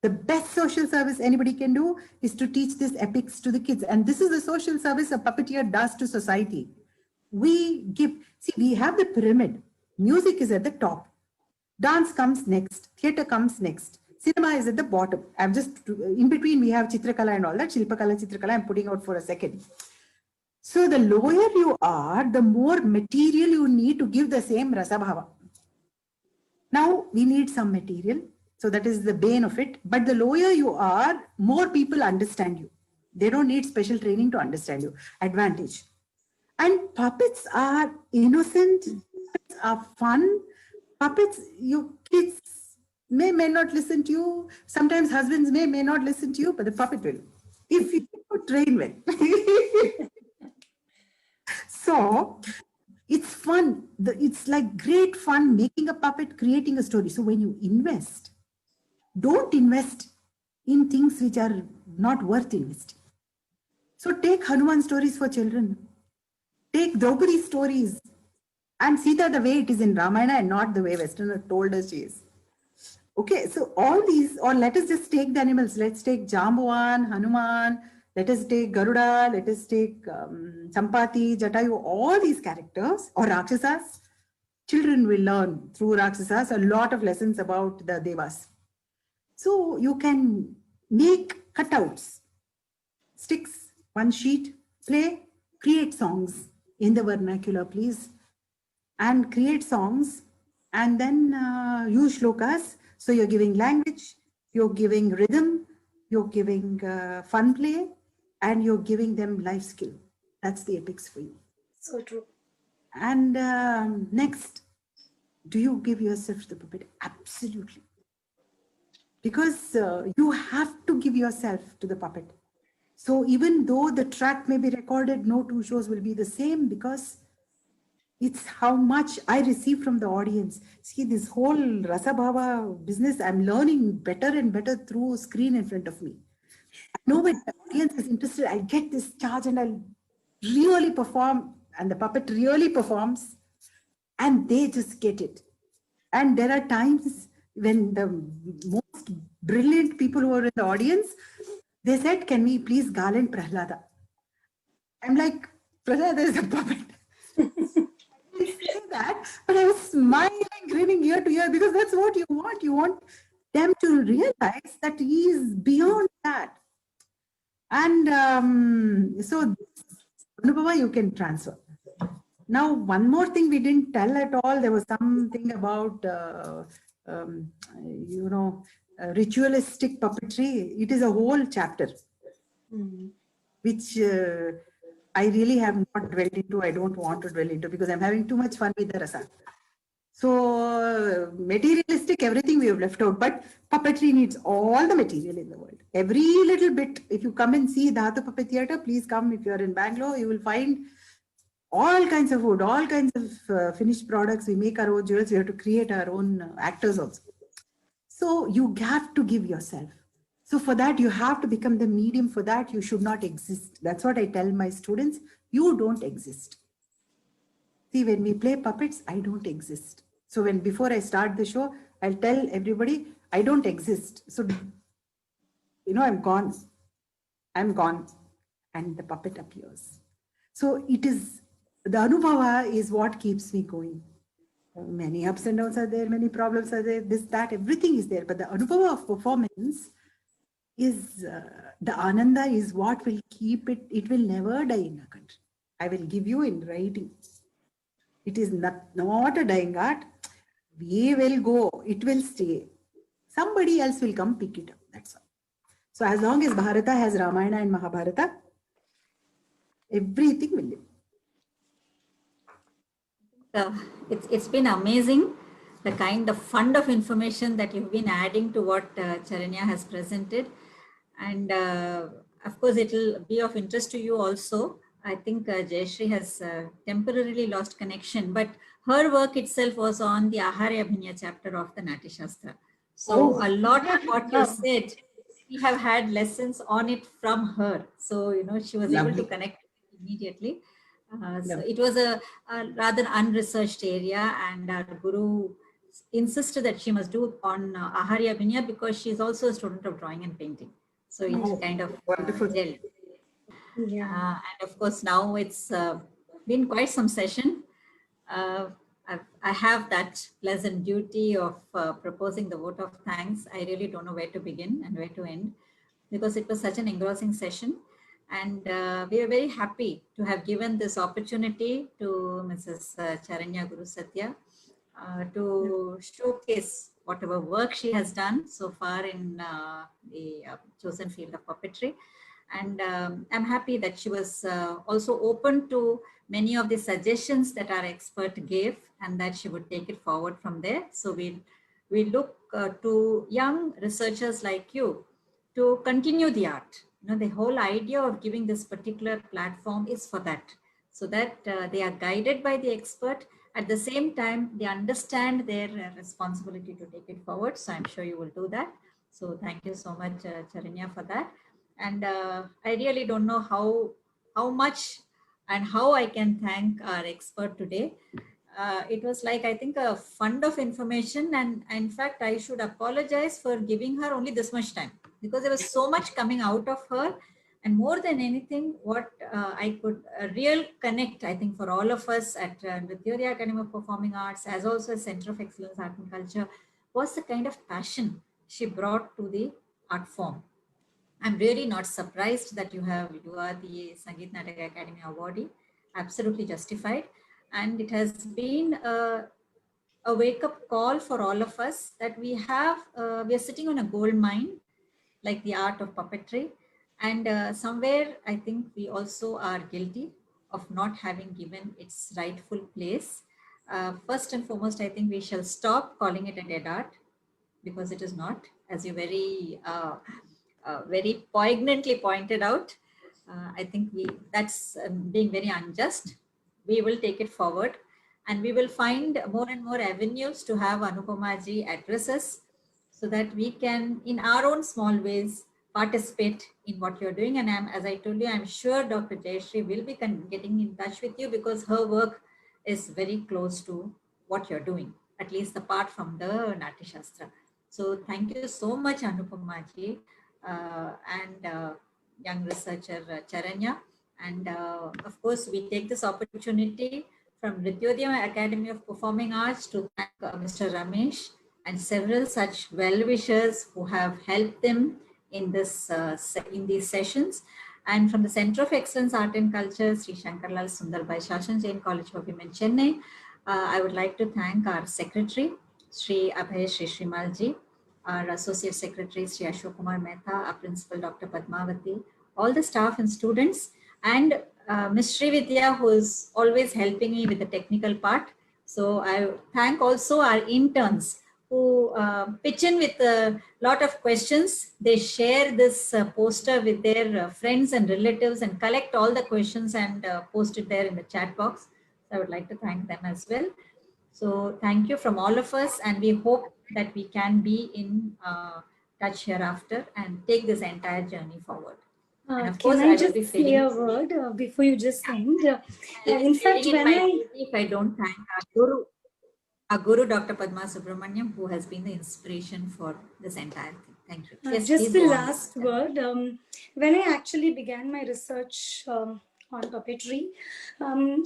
The best social service anybody can do is to teach these epics to the kids. And this is the social service a puppeteer does to society. We have the pyramid. Music is at the top. Dance comes next. Theater comes next. Cinema is at the bottom. I'm just, in between we have Chitrakala and all that. Shilpakala, Chitrakala, I'm putting out for a second. So the lower you are, the more material you need to give the same rasabhava. Now we need some material. So that is the bane of it. But the lower you are, more people understand you. They don't need special training to understand you. Advantage. And puppets are innocent, puppets are fun. Puppets, you kids may not listen to you. Sometimes husbands may not listen to you, but the puppet will. If you train well. So it's fun. It's like great fun making a puppet, creating a story. So when you invest, don't invest in things which are not worth investing. So take Hanuman stories for children. Take Draupadi stories and Sita the way it is in Ramayana and not the way Westerner told us she is. Okay, so all these, or let us just take the animals. Let's take Jambuvan, Hanuman, let us take Garuda, let us take Sampati, Jatayu, all these characters, or Rakshasas. Children will learn through Rakshasas a lot of lessons about the Devas. So you can make cutouts, sticks, one sheet, play, create songs in the vernacular, please, and create songs and then use shlokas. So you're giving language, you're giving rhythm, you're giving fun play, and you're giving them life skill. That's the epics for you. So true. And next, do you give yourself to the puppet? Absolutely. Because you have to give yourself to the puppet. So even though the track may be recorded, no two shows will be the same, because it's how much I receive from the audience. See, this whole Rasabhava business, I'm learning better and better through screen in front of me. I know when the audience is interested, I get this charge and I'll really perform, and the puppet really performs, and they just get it. And there are times when the most brilliant people who are in the audience, they said, can we please garland Prahlada? I'm like, Prahlada is a puppet. I say that, but I was smiling, grinning ear to ear, because that's what you want. You want them to realize that he is beyond that. And so, Anupama, you can transfer. Now, one more thing we didn't tell at all. There was something about, ritualistic puppetry. It is a whole chapter, which I really have not dwelled into. I don't want to dwell into, because I'm having too much fun with the rasa. So materialistic, everything we have left out, but puppetry needs all the material in the world. Every little bit. If you come and see Dhatu Puppet Theatre, please come. If you're in Bangalore, you will find all kinds of food, all kinds of finished products. We make our own jewels. We have to create our own actors also. So you have to give yourself. So for that, you have to become the medium. For that, you should not exist. That's what I tell my students. You don't exist. See, when we play puppets, I don't exist. So before I start the show, I'll tell everybody, I don't exist. So, I'm gone. I'm gone. And the puppet appears. So it is, the Anubhava is what keeps me going. Many ups and downs are there, many problems are there, this, that, everything is there. But the Anubhava of performance is, the Ananda is what will keep it, it will never die in a country. I will give you in writing. It is not a dying art. We will go, it will stay. Somebody else will come pick it up, that's all. So as long as Bharata has Ramayana and Mahabharata, everything will live. It's been amazing, the kind of fund of information that you've been adding to what Charanya has presented. And of course, it will be of interest to you also. I think Jayashree has temporarily lost connection, but her work itself was on the Aharya Bhinya chapter of the Natya Shastra. So a lot of what you said, we have had lessons on it from her. So, she was able to connect immediately. So it was a rather unresearched area, and our guru insisted that she must do on Aharya Bhinya because she's also a student of drawing and painting. So it kind of gelled. Yeah. And of course, now it's been quite some session. I have that pleasant duty of proposing the vote of thanks. I really don't know where to begin and where to end, because it was such an engrossing session. And we are very happy to have given this opportunity to Mrs. Charanya Gurusathya to showcase whatever work she has done so far in the chosen field of puppetry. And I'm happy that she was also open to many of the suggestions that our expert gave, and that she would take it forward from there. So we look to young researchers like you to continue the art. You know, the whole idea of giving this particular platform is for that, so that they are guided by the expert. At the same time, they understand their responsibility to take it forward. So I'm sure you will do that. So thank you so much, Charanya, for that. And I really don't know how much and how I can thank our expert today. It was like, I think, a fund of information, and in fact I should apologize for giving her only this much time, because there was so much coming out of her. And more than anything, what I could real connect, I think, for all of us at Nrityodaya Academy of Performing Arts, as also a Center of Excellence Art and Culture, was the kind of passion she brought to the art form. I'm really not surprised that you are the Sangeet Natak Academy awardee. Absolutely justified. And it has been a wake-up call for all of us that we are sitting on a gold mine, like the art of puppetry. And somewhere I think we also are guilty of not having given its rightful place. First and foremost, I think we shall stop calling it a dead art, because it is not, as you very poignantly pointed out. I think that's being very unjust. We will take it forward, and we will find more and more avenues to have Anupama ji address us, so that we can, in our own small ways, participate in what you're doing. And as I told you, I'm sure Dr. Jayashree will be getting in touch with you, because her work is very close to what you're doing, at least apart from the Natya Shastra. So thank you so much, Anupama ji, and young researcher Charanya. And of course, we take this opportunity from Nrityodaya Academy of Performing Arts to thank Mr. Ramesh and several such well-wishers who have helped them in these sessions. And from the Center of Excellence Art and Culture, Sri Shankarlal Sundarbai Shashan Jain College for Women, Chennai, I would like to thank our Secretary, Sri Abhay Sri Shrimalji, our Associate Secretary, Sri Ashok Kumar Mehta, our Principal, Dr. Padmavati, all the staff and students, and Ms. Srividya, who is always helping me with the technical part. So I thank also our interns who pitch in with a lot of questions. They share this poster with their friends and relatives and collect all the questions and post it there in the chat box. So I would like to thank them as well. So thank you from all of us, and we hope that we can be in touch hereafter and take this entire journey forward. And of course, can I will just be say a word before you just end? In fact, if I don't thank our Guru, Dr. Padma Subramaniam, who has been the inspiration for this entire thing. Thank you. Yes, just the last word. When I actually began my research on puppetry,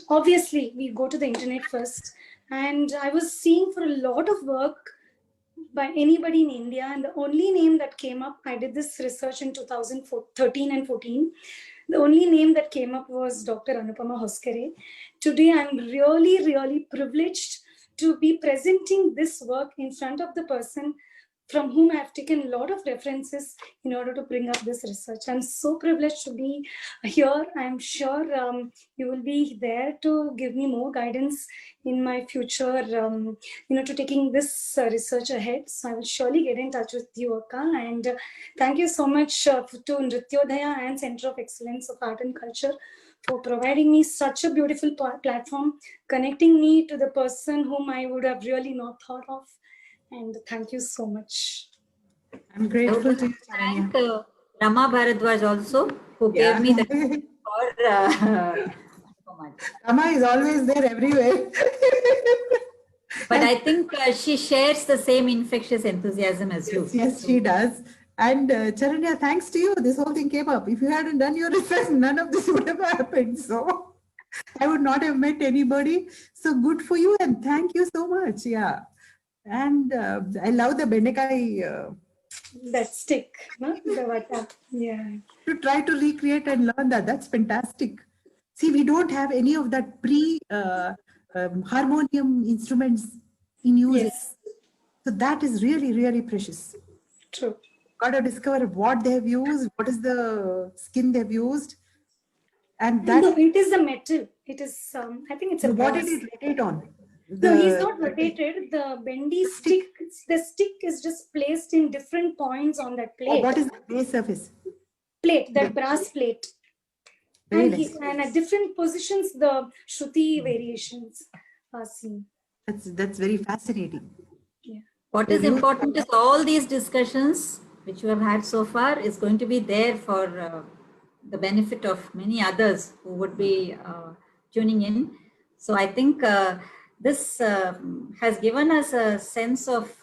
obviously we go to the internet first, and I was seeing for a lot of work by anybody in India, and the only name that came up, I did this research in 2013 and 14, the only name that came up was Dr. Anupama Hoskere. Today, I'm really, really privileged to be presenting this work in front of the person from whom I have taken a lot of references in order to bring up this research. I'm so privileged to be here. I'm sure you will be there to give me more guidance in my future, to taking this research ahead. So I will surely get in touch with you, Akka. And thank you so much to Nrityodaya and Center of Excellence of Art and Culture for providing me such a beautiful platform, connecting me to the person whom I would have really not thought of. And thank you so much. I'm grateful to you, Charanya. Thank Rama Bharadwaj also, who gave me the for Rama is always there everywhere. But I think she shares the same infectious enthusiasm as you. Yes, she does. And Charanya, thanks to you, this whole thing came up. If you hadn't done your research, none of this would have happened. So I would not have met anybody. So good for you, and thank you so much. Yeah. And I love the Benekai. That stick, no? The vata. Yeah. To try to recreate and learn that. That's fantastic. See, we don't have any of that harmonium instruments in use. Yes. So that is really, really precious. True. Got to discover what they have used, what is the skin they've used, and that. No, it is a metal. It is. I think it's a What brass. did it rotate on? No, he's not rotated. The bendy stick. The stick is just placed in different points on that plate. What is the base surface? Plate, that brass plate. Very And, nice. and at different positions, the Shruti variations are seen. That's very fascinating. Yeah. What is important is all these discussions which you have had so far is going to be there for the benefit of many others who would be tuning in. So I think this has given us a sense of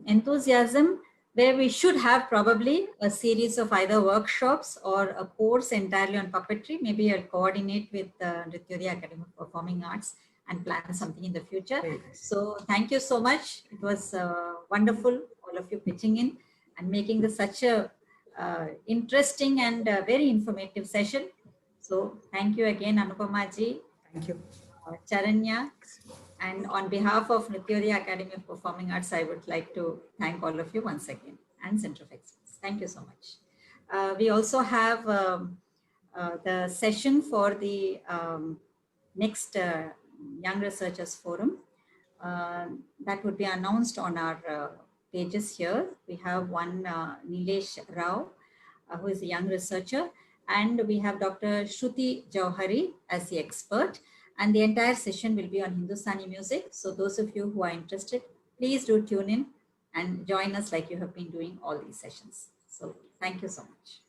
enthusiasm where we should have probably a series of either workshops or a course entirely on puppetry. Maybe I'll coordinate with Nrityodaya Academy of Performing Arts and plan something in the future. So thank you so much. It was wonderful, all of you pitching in and making this such a interesting and very informative session. So thank you again, Anupama ji. Thank you. Charanya. And on behalf of Nrityodaya Academy of Performing Arts, I would like to thank all of you once again, and Center of Excellence. Thank you so much. We also have the session for the next Young Researchers Forum. That would be announced on our pages here. We have one Nilesh Rao, who is a young researcher, and we have Dr. Shruti Jauhari as the expert. And the entire session will be on Hindustani music. So those of you who are interested, please do tune in and join us like you have been doing all these sessions. So thank you so much.